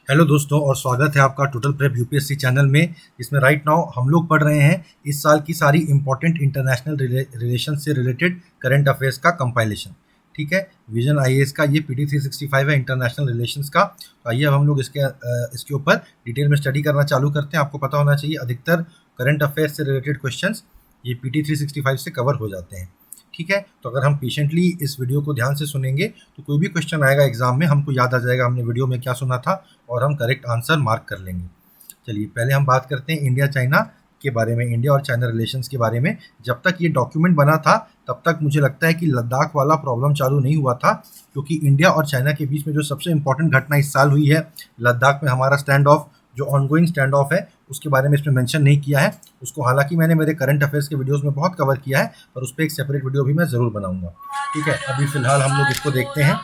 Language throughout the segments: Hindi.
हेलो दोस्तों और स्वागत है आपका टोटल प्रेप यूपीएससी चैनल में, जिसमें राइट नाउ हम लोग पढ़ रहे हैं इस साल की सारी इंपॉर्टेंट इंटरनेशनल रिलेशन से रिलेटेड करंट अफेयर्स का कंपाइलेशन। ठीक है, विजन आईएएस का ये पीटी 365 है इंटरनेशनल रिलेशंस का। तो आइए अब हम लोग इसके ऊपर डिटेल में स्टडी करना चालू करते हैं। आपको पता होना चाहिए अधिकतर करंट अफेयर्स से रिलेटेड क्वेश्चंस ये पीटी 365 से कवर हो जाते हैं। ठीक है, तो अगर हम पेशेंटली इस वीडियो को ध्यान से सुनेंगे तो कोई भी क्वेश्चन आएगा एग्जाम में हमको याद आ जाएगा हमने वीडियो में क्या सुना था और हम करेक्ट आंसर मार्क कर लेंगे। चलिए पहले हम बात करते हैं इंडिया चाइना के बारे में, इंडिया और चाइना रिलेशंस के बारे में। जब तक ये डॉक्यूमेंट बना था तब तक मुझे लगता है कि लद्दाख वाला प्रॉब्लम चालू नहीं हुआ था, क्योंकि इंडिया और चाइना के बीच में जो सबसे इंपॉर्टेंट घटना इस साल हुई है, लद्दाख में हमारा स्टैंड ऑफ, जो ऑनगोइंग स्टैंड ऑफ है, उसके बारे में इसमें मेंशन नहीं किया है। उसको हालांकि मैंने मेरे करंट अफेयर्स के वीडियोस में बहुत कवर किया है, पर उस पर एक सेपरेट वीडियो भी मैं ज़रूर बनाऊंगा। ठीक है, अभी फिलहाल हम लोग इसको देखते हैं।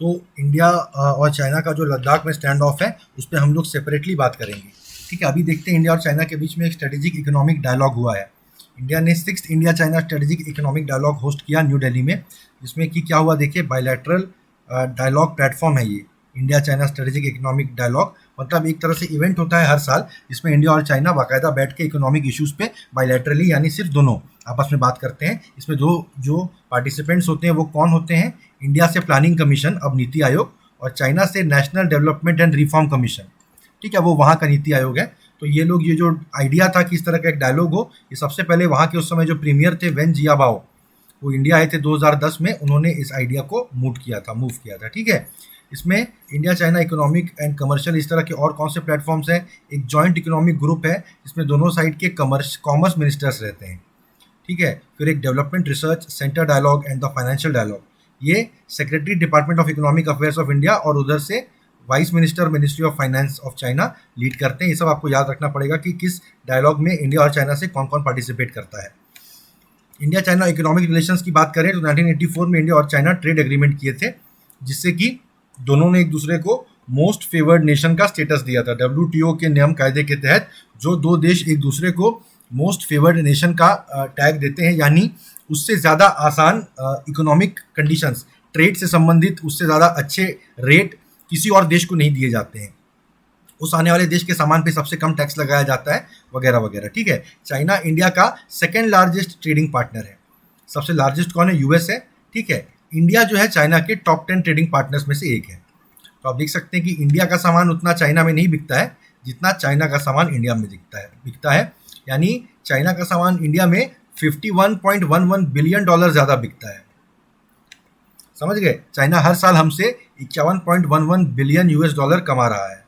तो इंडिया और चाइना का जो लद्दाख में स्टैंड ऑफ है उस पर हम लोग सेपरेटली बात करेंगे। ठीक है, अभी देखते हैं इंडिया और चाइना के बीच में एक स्ट्रेटेजिक इकोनॉमिक डायलॉग हुआ है। इंडिया ने 6th India China strategic economic dialogue host किया न्यू दिल्ली में, जिसमें कि क्या हुआ देखिए, बायलैटरल डायलॉग प्लेटफॉर्म है ये India China strategic economic dialogue. मतलब एक तरह से इवेंट होता है हर साल जिसमें इंडिया और चाइना बाकायदा बैठ के इकोनॉमिक इश्यूज पे बायलैटरली, यानी सिर्फ दोनों आपस में बात करते हैं। इसमें दो जो पार्टिसिपेंट्स होते हैं वो कौन होते हैं? इंडिया से प्लानिंग कमीशन, अब नीति आयोग, और चाइना से national development and reform commission. ठीक है, वो वहाँ का नीति आयोग है। तो ये लोग, ये जो आइडिया था कि इस तरह का एक डायलॉग हो, ये सबसे पहले वहाँ के उस समय जो प्रीमियर थे वेन जियाबाओ, वो इंडिया आए थे 2010 में, उन्होंने इस आइडिया को मूव किया था। ठीक है, इसमें India China economic and commercial, इस तरह के और कौन से प्लेटफॉर्म्स हैं? एक जॉइंट इकोनॉमिक ग्रुप है जिसमें दोनों साइड के कॉमर्स मिनिस्टर्स रहते हैं। ठीक है, फिर एक development research centre dialogue and the financial dialogue, ये secretary department of economic affairs of India और उधर से vice minister ministry of finance of China lead करते हैं। ये सब आपको याद रखना पड़ेगा कि किस डायलॉग में इंडिया और चाइना से कौन कौन पार्टिसिपेट करता है। इंडिया चाइना इकोनॉमिक रिलेशंस की बात करें तो 1984 में इंडिया और चाइना ट्रेड एग्रीमेंट किए थे, जिससे कि दोनों ने एक दूसरे को मोस्ट फेवर्ड नेशन का स्टेटस दिया था। डब्ल्यूटीओ के नियम कायदे के तहत जो दो देश एक दूसरे को मोस्ट फेवर्ड नेशन का टैग देते हैं, यानी उससे ज़्यादा आसान इकोनॉमिक कंडीशंस, ट्रेड से संबंधित उससे ज़्यादा अच्छे रेट किसी और देश को नहीं दिए जाते हैं। उस आने वाले देश के सामान पे सबसे कम टैक्स लगाया जाता है, वगैरह वगैरह। ठीक है, चाइना इंडिया का सेकेंड लार्जेस्ट ट्रेडिंग पार्टनर है। सबसे लार्जेस्ट कौन है? यूएस है। ठीक है, इंडिया जो है चाइना के टॉप 10 ट्रेडिंग पार्टनर्स में से एक है। तो आप देख सकते हैं कि इंडिया का सामान उतना चाइना में नहीं बिकता है जितना चाइना का सामान इंडिया में बिकता है। यानी चाइना का सामान इंडिया में $51.11 बिलियन ज़्यादा बिकता है। समझ गए? चाइना हर साल हमसे 51.11 बिलियन यूएस डॉलर कमा रहा है।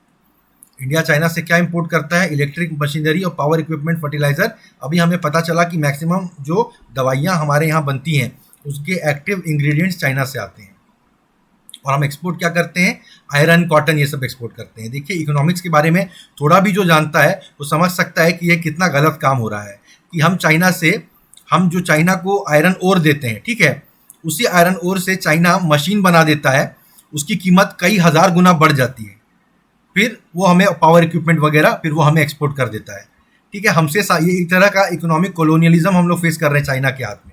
इंडिया चाइना से क्या इंपोर्ट करता है? इलेक्ट्रिक मशीनरी और पावर इक्विपमेंट, फर्टिलाइजर। अभी हमें पता चला कि मैक्सिमम जो दवाइयाँ हमारे यहाँ बनती हैं उसके एक्टिव इंग्रेडिएंट्स चाइना से आते हैं। और हम एक्सपोर्ट क्या करते हैं? आयरन, कॉटन, ये सब एक्सपोर्ट करते हैं। देखिए, इकोनॉमिक्स के बारे में थोड़ा भी जो जानता है वो समझ सकता है कि ये कितना गलत काम हो रहा है कि हम जो चाइना को आयरन ओर देते हैं, ठीक है, उसी आयरन ओर से चाइना मशीन बना देता है, उसकी कीमत कई हज़ार गुना बढ़ जाती है, फिर वो हमें पावर इक्विपमेंट वगैरह, फिर वो हमें एक्सपोर्ट कर देता है। ठीक है, हमसे ये एक तरह का इकोनॉमिक कोलोनियलिज्म हम लोग फेस कर रहे हैं चाइना के हाथ में।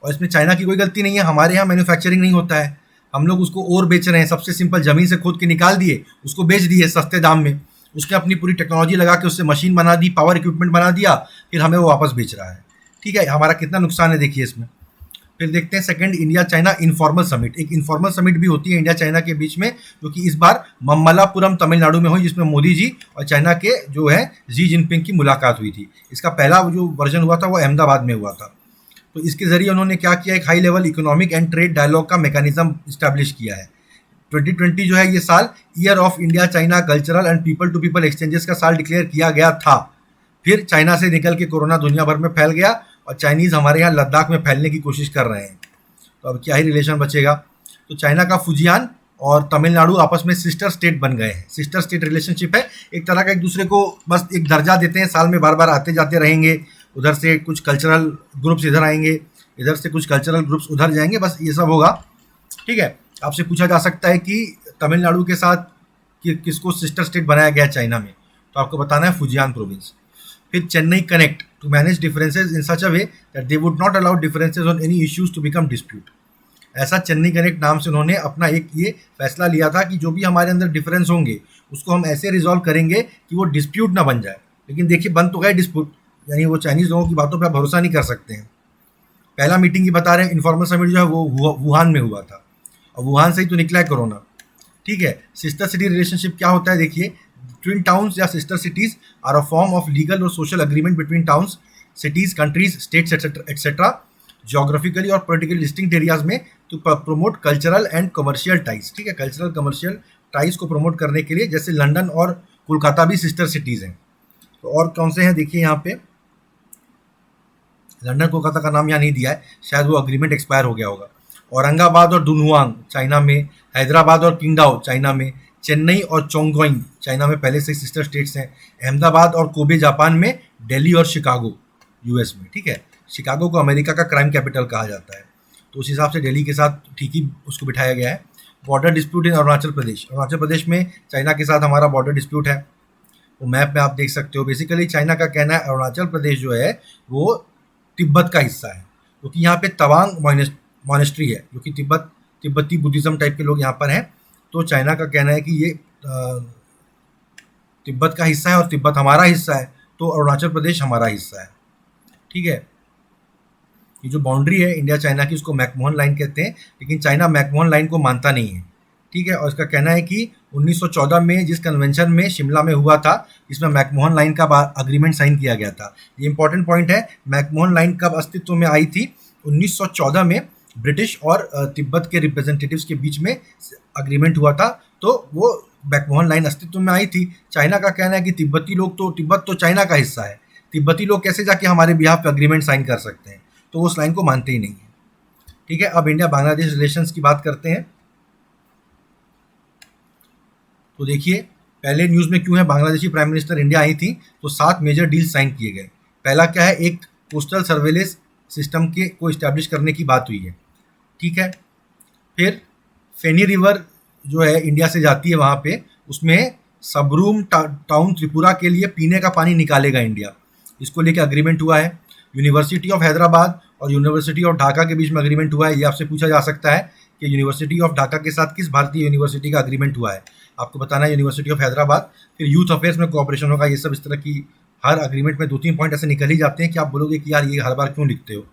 और इसमें चाइना की कोई गलती नहीं है। हमारे यहाँ मैन्युफैक्चरिंग नहीं होता है, हम लोग उसको और बेच रहे हैं। सबसे सिंपल, ज़मीन से खोद के निकाल दिए, उसको बेच दिए सस्ते दाम में, उसने अपनी पूरी टेक्नोलॉजी लगा के उससे मशीन बना दी, पावर इक्विपमेंट बना दिया, फिर हमें वो वापस बेच रहा है। ठीक है, हमारा कितना नुकसान है देखिए इसमें। फिर देखते हैं second, India China informal summit. एक इनफॉर्मल समिट भी होती है इंडिया चाइना के बीच में, जो कि इस बार ममल्लापुरम तमिलनाडु में हुई, जिसमें मोदी जी और चाइना के जो है जी जिनपिंग की मुलाकात हुई थी। इसका पहला जो वर्जन हुआ था वो अहमदाबाद में हुआ था। तो इसके ज़रिए उन्होंने क्या किया? एक high level economic and trade dialogue का मैकेनिज्म इस्टेब्लिश किया है। 2020 जो है ये साल year of India China cultural and people to people exchanges का साल डिक्लेयर किया गया था। फिर चाइना से निकल के कोरोना दुनिया भर में फैल गया और चाइनीज़ हमारे यहाँ लद्दाख में फैलने की कोशिश कर रहे हैं। तो अब क्या ही रिलेशन बचेगा? तो चाइना का फुजियान और तमिलनाडु आपस में सिस्टर स्टेट बन गए हैं। सिस्टर स्टेट रिलेशनशिप है, एक तरह का एक दूसरे को बस एक दर्जा देते हैं, साल में बार बार आते जाते रहेंगे। उधर से कुछ कल्चरल ग्रुप्स इधर आएंगे, इधर से कुछ कल्चरल ग्रुप्स उधर जाएंगे, बस ये सब होगा। ठीक है, आपसे पूछा जा सकता है कि तमिलनाडु के साथ किसको सिस्टर स्टेट बनाया गया चाइना में, तो आपको बताना है फुजियान प्रोविंस। फिर Chennai connect to manage differences in such a way that they would not allow differences on any issues to become dispute. ऐसा चेन्नई कनेक्ट नाम से उन्होंने अपना एक ये फैसला लिया था कि जो भी हमारे अंदर डिफरेंस होंगे उसको हम ऐसे रिजॉल्व करेंगे कि वो डिस्प्यूट ना बन जाए। लेकिन देखिए बन तो गए डिस्प्यूट, यानी वो चाइनीज़ लोगों की बातों पर आप भरोसा नहीं कर सकते हैं। पहला मीटिंग की बता रहे हैं, इन्फॉर्मल समिट जो है वो वुहान में हुआ था, और वुहान से ही तो निकला है कोरोना। ठीक है, सिस्टर सिटी रिलेशनशिप क्या होता है देखिए, ट्विन टाउन्स या sister cities are a form of legal और social agreement between towns, cities, countries, states etcetera geographically और पोलिटिकली डिस्टिंक्ट एरियाज में to promote cultural and commercial ties. ठीक है, कल्चरल कमर्शियल टाइज को प्रमोट करने के लिए, जैसे लंदन और कोलकाता भी सिस्टर सिटीज हैं। तो और कौन से हैं देखिए, यहाँ पे लंदन कोलकाता का नाम यहाँ नहीं दिया है, शायद वो अग्रीमेंट एक्सपायर हो गया होगा। औरंगाबाद और दुनहुआंग चाइना में, हैदराबाद और किंगडाओ चाइना में, चेन्नई और चोंगगोइंग चाइना में पहले से सिस्टर स्टेट्स हैं। अहमदाबाद और कोबे जापान में, दिल्ली और शिकागो यूएस में। ठीक है, शिकागो को अमेरिका का क्राइम कैपिटल कहा जाता है, तो उस हिसाब से दिल्ली के साथ ठीक ही उसको बिठाया गया है। बॉर्डर डिस्प्यूट इन अरुणाचल प्रदेश, अरुणाचल प्रदेश में चाइना के साथ हमारा बॉर्डर डिस्प्यूट है, वो मैप में आप देख सकते हो। बेसिकली चाइना का कहना है अरुणाचल प्रदेश जो है वो तिब्बत का हिस्सा है, क्योंकि यहाँ पे तवांग मॉनेस्ट्री है, जो कि तिब्बती बुद्धिज्म टाइप के लोग यहाँ पर हैं। तो चाइना का कहना है कि ये तिब्बत का हिस्सा है और तिब्बत हमारा हिस्सा है, तो अरुणाचल प्रदेश हमारा हिस्सा है। ठीक है, ये जो बाउंड्री है इंडिया चाइना की उसको मैकमोहन लाइन कहते हैं, लेकिन चाइना मैकमोहन लाइन को मानता नहीं है। ठीक है, और इसका कहना है कि 1914 में जिस कन्वेंशन में शिमला में हुआ था, इसमें मैकमोहन लाइन का अग्रीमेंट साइन किया गया था। ये इंपॉर्टेंट पॉइंट है, मैकमोहन लाइन कब अस्तित्व में आई थी? 1914 में ब्रिटिश और तिब्बत के रिप्रेजेंटेटिव्स के बीच में अग्रीमेंट हुआ था, तो वो मैकमोहन लाइन अस्तित्व में आई थी। चाइना का कहना है कि तिब्बत तो चाइना का हिस्सा है, तिब्बती लोग कैसे जाके हमारे बिहाफ पे अग्रीमेंट साइन कर सकते हैं, तो वो उस लाइन को मानते ही नहीं है। ठीक है, अब इंडिया बांग्लादेश रिलेशंस की बात करते हैं। तो देखिए, पहले न्यूज़ में क्यों है, Bangladeshi prime minister India I थी तो 7 मेजर डील साइन किए गए। पहला क्या है, एक कोस्टल सर्वेलेंस सिस्टम के को इस्टेब्लिश करने की बात हुई है। ठीक है, फिर फेनी रिवर जो है इंडिया से जाती है वहाँ पे, उसमें सबरूम टाउन त्रिपुरा के लिए पीने का पानी निकालेगा इंडिया, इसको लेकर अग्रीमेंट हुआ है। यूनिवर्सिटी ऑफ हैदराबाद और यूनिवर्सिटी ऑफ ढाका के बीच में अग्रीमेंट हुआ है। ये आपसे पूछा जा सकता है कि यूनिवर्सिटी ऑफ ढाका के साथ किस भारतीय यूनिवर्सिटी का अग्रीमेंट हुआ है, आपको बताना है यूनिवर्सिटी ऑफ हैदराबाद। फिर यूथ अफेयर्स में कोऑपरेशन होगा। ये सब इस तरह की हर अग्रीमेंट में 2-3 पॉइंट ऐसे निकल ही जाते हैं कि आप बोलोगे कि यार ये हर बार क्यों लिखते हो।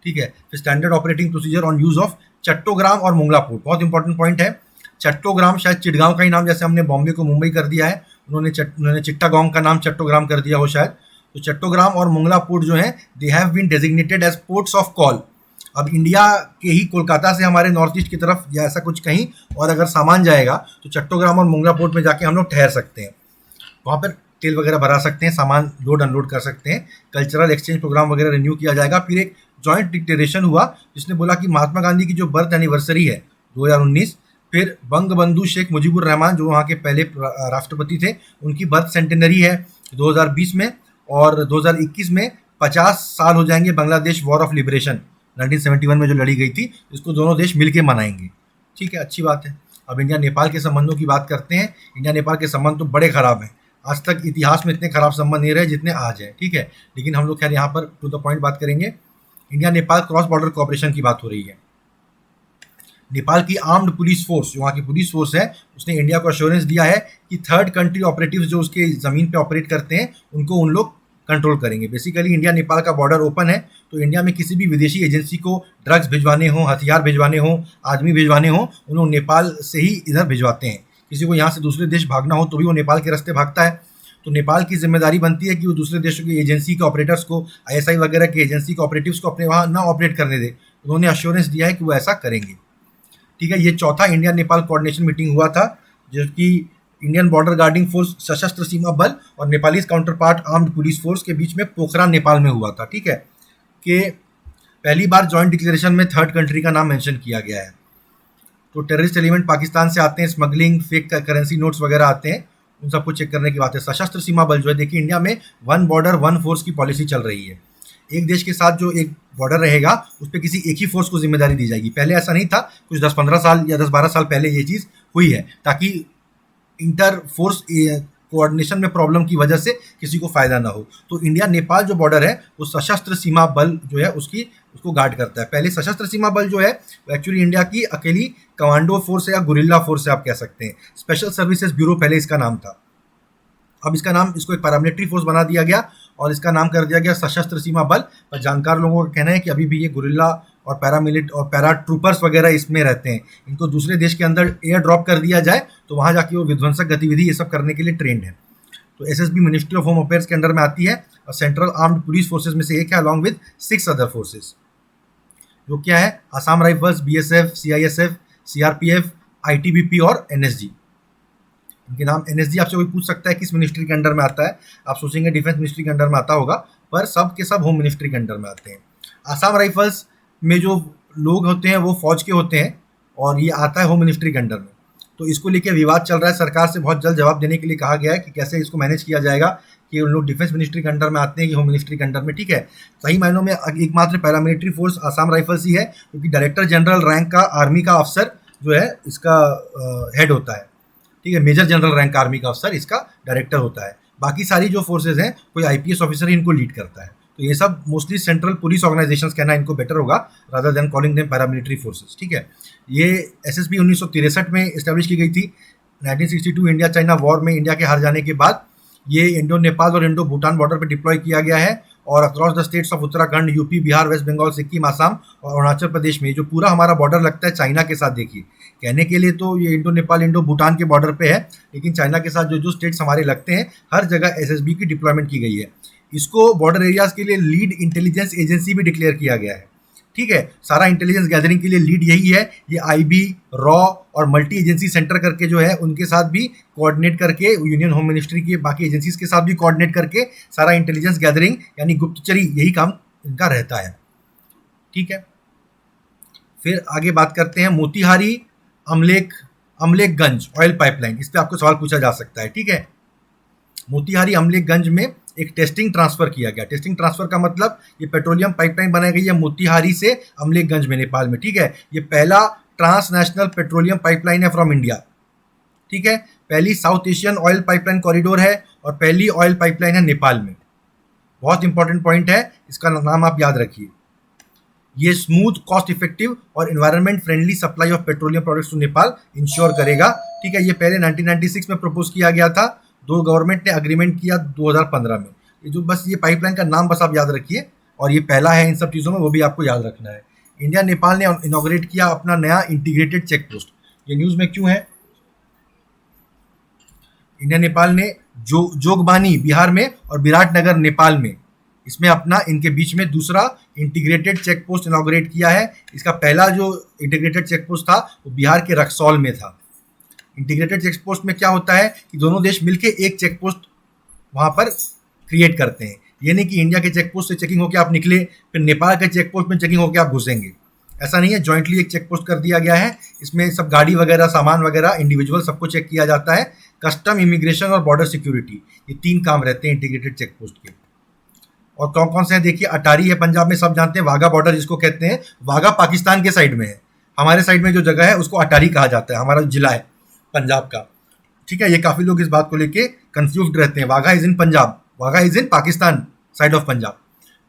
ठीक है, फिर standard operating procedure on use of Chattogram और मोंगला पोर्ट, बहुत इंपॉर्टेंट पॉइंट है। चट्टोग्राम शायद चिटगांव का ही नाम, जैसे हमने बॉम्बे को मुंबई कर दिया है, उन्होंने चिट्टागांव का नाम चट्टोग्राम कर दिया हो शायद। तो चट्टोग्राम और मोंगला पोर्ट जो हैं, they have been designated as ports of call. अब इंडिया के ही कोलकाता से हमारे नॉर्थ ईस्ट की तरफ या ऐसा कुछ कहीं और अगर सामान जाएगा तो चट्टोग्राम और मोंगला पोर्ट में जाके हम लोग ठहर सकते हैं, वहाँ पर तेल वगैरह भरा सकते हैं, सामान लोड अनलोड कर सकते हैं। कल्चरल एक्सचेंज प्रोग्राम वगैरह रिन्यू किया जाएगा। फिर एक जॉइंट डिक्लेरेशन हुआ जिसने बोला कि महात्मा गांधी की जो बर्थ एनिवर्सरी है 2019, फिर बंगबंधु शेख मुजीबुर रहमान जो वहाँ के पहले राष्ट्रपति थे, उनकी बर्थ सेंटेनरी है 2020 में, और 2021 में 50 साल हो जाएंगे बांग्लादेश वॉर ऑफ लिबरेशन 1971 में जो लड़ी गई थी, इसको दोनों देश मिलके मनाएंगे। ठीक है, अच्छी बात है। अब इंडिया नेपाल के संबंधों की बात करते हैं। इंडिया नेपाल के संबंध तो बड़े खराब हैं, आज तक इतिहास में इतने खराब संबंध नहीं रहे जितने आज हैं। ठीक है, लेकिन हम लोग खैर यहाँ पर टू द पॉइंट बात करेंगे। India Nepal cross border cooperation की बात हो रही है। नेपाल की आर्म्ड पुलिस फोर्स, जो वहाँ की पुलिस फोर्स है, उसने इंडिया को अश्योरेंस दिया है कि थर्ड कंट्री ऑपरेटिव्स जो उसके ज़मीन पे ऑपरेट करते हैं उनको उन लोग कंट्रोल करेंगे। बेसिकली इंडिया नेपाल का बॉर्डर ओपन है, तो इंडिया में किसी भी विदेशी एजेंसी को ड्रग्स भिजवाने हों, हथियार भिजवाने हों, आदमी भिजवाने हों, उन्होंने नेपाल से ही इधर भिजवाते हैं। किसी को यहाँ से दूसरे देश भागना हो तो भी वो नेपाल के रास्ते भागता है। तो नेपाल की जिम्मेदारी बनती है कि वो दूसरे देशों की एजेंसी के ऑपरेटर्स को, आईएसआई वगैरह के एजेंसी के ऑपरेटिव्स को अपने वहाँ ना ऑपरेट करने दे। उन्होंने अश्योरेंस दिया है कि वो ऐसा करेंगे। ठीक है, ये चौथा इंडिया नेपाल कोऑर्डिनेशन मीटिंग हुआ था, जो कि इंडियन बॉर्डर गार्डिंग फोर्स, सशस्त्र सीमा बल और Nepali counter part armed police force के बीच में पोखरा नेपाल में हुआ था। ठीक है, कि पहली बार जॉइंट डिक्लेरेशन में थर्ड कंट्री का नाम मेंशन किया गया है। तो टेररिस्ट एलिमेंट पाकिस्तान से आते हैं, स्मगलिंग, फेक करेंसी नोट्स वगैरह आते हैं, उन सबको चेक करने की बात है। सशस्त्र सीमा बल जो है, देखिए इंडिया में वन बॉर्डर वन फोर्स की पॉलिसी चल रही है। एक देश के साथ जो एक बॉर्डर रहेगा उस पर किसी एक ही फोर्स को जिम्मेदारी दी जाएगी। पहले ऐसा नहीं था, कुछ 10-15 साल या 10-12 साल पहले ये चीज़ हुई है, ताकि इंटर फोर्स कोऑर्डिनेशन में प्रॉब्लम की वजह से किसी को फायदा ना हो। तो इंडिया नेपाल जो बॉर्डर है वो सशस्त्र सीमा बल जो है उसको गार्ड करता है। पहले सशस्त्र सीमा बल जो है वो एक्चुअली इंडिया की अकेली कमांडो फोर्स है या गुरिल्ला फोर्स है आप कह सकते हैं। स्पेशल सर्विसेज ब्यूरो पहले इसका नाम था। अब इसको एक पैरामिलिट्री फोर्स बना दिया गया और इसका नाम कर दिया गया सशस्त्र सीमा बल। पर जानकार लोगों का कहना है कि अभी भी ये गुरिल्ला और पैरा ट्रूपर्स वगैरह इसमें रहते हैं। इनको दूसरे देश के अंदर एयर ड्रॉप कर दिया जाए तो वहाँ जाके वो विध्वंसक गतिविधि ये सब करने के लिए ट्रेंड है। तो SSB ministry of home affairs के अंडर में आती है और सेंट्रल आर्म्ड पुलिस फोर्सेज में से एक है, अलॉन्ग विद 6 अदर फोर्सेज, जो क्या है Assam rifles, BSF, CISF, CRPF, ITBP और एनएसजी। इनके नाम एनएसजी आपसे कोई पूछ सकता है किस मिनिस्ट्री के अंडर में आता है, आप सोचेंगे डिफेंस मिनिस्ट्री के अंडर में आता होगा, पर सब के सब होम मिनिस्ट्री के अंडर में आते हैं। आसाम राइफल्स में जो लोग होते हैं वो फौज के होते हैं और ये आता है होम मिनिस्ट्री के अंडर में। तो इसको लेके विवाद चल रहा है, सरकार से बहुत जल्द जवाब देने के लिए कहा गया है कि कैसे इसको मैनेज किया जाएगा कि उन लोग डिफेंस मिनिस्ट्री के अंडर में आते हैं कि होम मिनिस्ट्री के अंडर में। ठीक है, सही मायनों में एकमात्र पैरामिलिट्री फोर्स आसाम राइफल्स ही है, क्योंकि डायरेक्टर जनरल रैंक का आर्मी का अफसर जो है इसका हेड होता है। ठीक है, मेजर जनरल रैंक का आर्मी का अफसर इसका डायरेक्टर होता है। बाकी सारी जो फोर्सेज हैं कोई आईपीएस ऑफिसर ही इनको लीड करता है। तो ये सब मोस्टली सेंट्रल पुलिस ऑर्गेनाइजेशंस कहना इनको बेटर होगा rather than calling them paramilitary forces. ठीक है, ये एसएसबी 1963 में इस्टेब्लिश की गई थी। 1962 इंडिया चाइना वॉर में इंडिया के हार जाने के बाद ये इंडो नेपाल और इंडो भूटान बॉर्डर पर डिप्लॉय किया गया है और across the states of Uttarakhand, UP, Bihar, West Bengal, Sikkim, Assam और अरुणाचल प्रदेश में जो पूरा हमारा बॉर्डर लगता है चाइना के साथ। देखिए, कहने के लिए तो ये इंडो नेपाल इंडो भूटान के बॉर्डर पे है, लेकिन चाइना के साथ जो जो स्टेट्स हमारे लगते हैं हर जगह एसएसबी की डिप्लॉयमेंट की गई है। इसको बॉर्डर एरियाज के लिए लीड इंटेलिजेंस एजेंसी भी डिक्लेयर किया गया है। ठीक है, सारा इंटेलिजेंस गैदरिंग के लिए लीड यही है। ये आईबी, रॉ और मल्टी एजेंसी सेंटर करके जो है उनके साथ भी कोऑर्डिनेट करके, यूनियन होम मिनिस्ट्री की बाकी एजेंसीज के साथ भी कोऑर्डिनेट करके सारा इंटेलिजेंस गैदरिंग यानी गुप्तचरी यही काम इनका रहता है। ठीक है, फिर आगे बात करते हैं मोतीहारी अमलेखगंज ऑयल पाइपलाइन। इस पर आपको सवाल पूछा जा सकता है। ठीक है, मोतीहारी अमलेखगंज में एक टेस्टिंग ट्रांसफर किया गया। टेस्टिंग ट्रांसफर का मतलब ये पेट्रोलियम पाइपलाइन बनाई गई है मोतीहारी से अमलेखगंज में नेपाल में। ठीक है, ये पहला ट्रांसनेशनल पेट्रोलियम पाइपलाइन है फ्रॉम इंडिया। ठीक है, पहली south Asian oil pipeline corridor है और पहली ऑयल पाइपलाइन है नेपाल में। बहुत इंपॉर्टेंट पॉइंट है, इसका नाम आप याद रखिए। ये स्मूथ, कॉस्ट इफेक्टिव और environment friendly supply of petroleum products to Nepal ensure करेगा। ठीक है, ये पहले 1996 में प्रपोज किया गया था, दो गवर्नमेंट ने अग्रीमेंट किया 2015 में। ये जो बस ये पाइपलाइन का नाम बस आप याद रखिए और ये पहला है इन सब चीज़ों में, वो भी आपको याद रखना है। इंडिया नेपाल ने इनॉग्रेट किया अपना नया इंटीग्रेटेड चेक पोस्ट। ये न्यूज़ में क्यों है? इंडिया नेपाल ने जोगबानी बिहार में और विराटनगर नेपाल में, इसमें अपना इनके बीच में दूसरा इंटीग्रेटेड चेक पोस्ट इनॉग्रेट किया है। इसका पहला जो इंटीग्रेटेड चेक पोस्ट था वो बिहार के रक्सौल में था। इंटीग्रेटेड चेक पोस्ट में क्या होता है कि दोनों देश मिलके एक चेक पोस्ट वहाँ पर क्रिएट करते हैं। ये नहीं कि इंडिया के चेक पोस्ट से चेकिंग होकर आप निकले फिर नेपाल के चेक पोस्ट में चेकिंग होकर आप घुसेंगे, ऐसा नहीं है। जॉइंटली एक चेक पोस्ट कर दिया गया है। इसमें सब गाड़ी वगैरह, सामान वगैरह, इंडिविजुअल सबको चेक किया जाता है। कस्टम, इमिग्रेशन और बॉर्डर सिक्योरिटी, ये 3 काम रहते हैं इंटीग्रेटेड चेक पोस्ट के। और कौन कौन से हैं देखिए, अटारी है पंजाब में, सब जानते हैं। वाघा बॉर्डर जिसको कहते हैं, वाघा पाकिस्तान के साइड में है। हमारे साइड में जो जगह है उसको अटारी कहा जाता है, हमारा जिला है पंजाब का। ठीक है, ये काफ़ी लोग इस बात को लेके कंफ्यूज्ड रहते हैं। Wagah is in Punjab, Wagah is in Pakistan side of Punjab.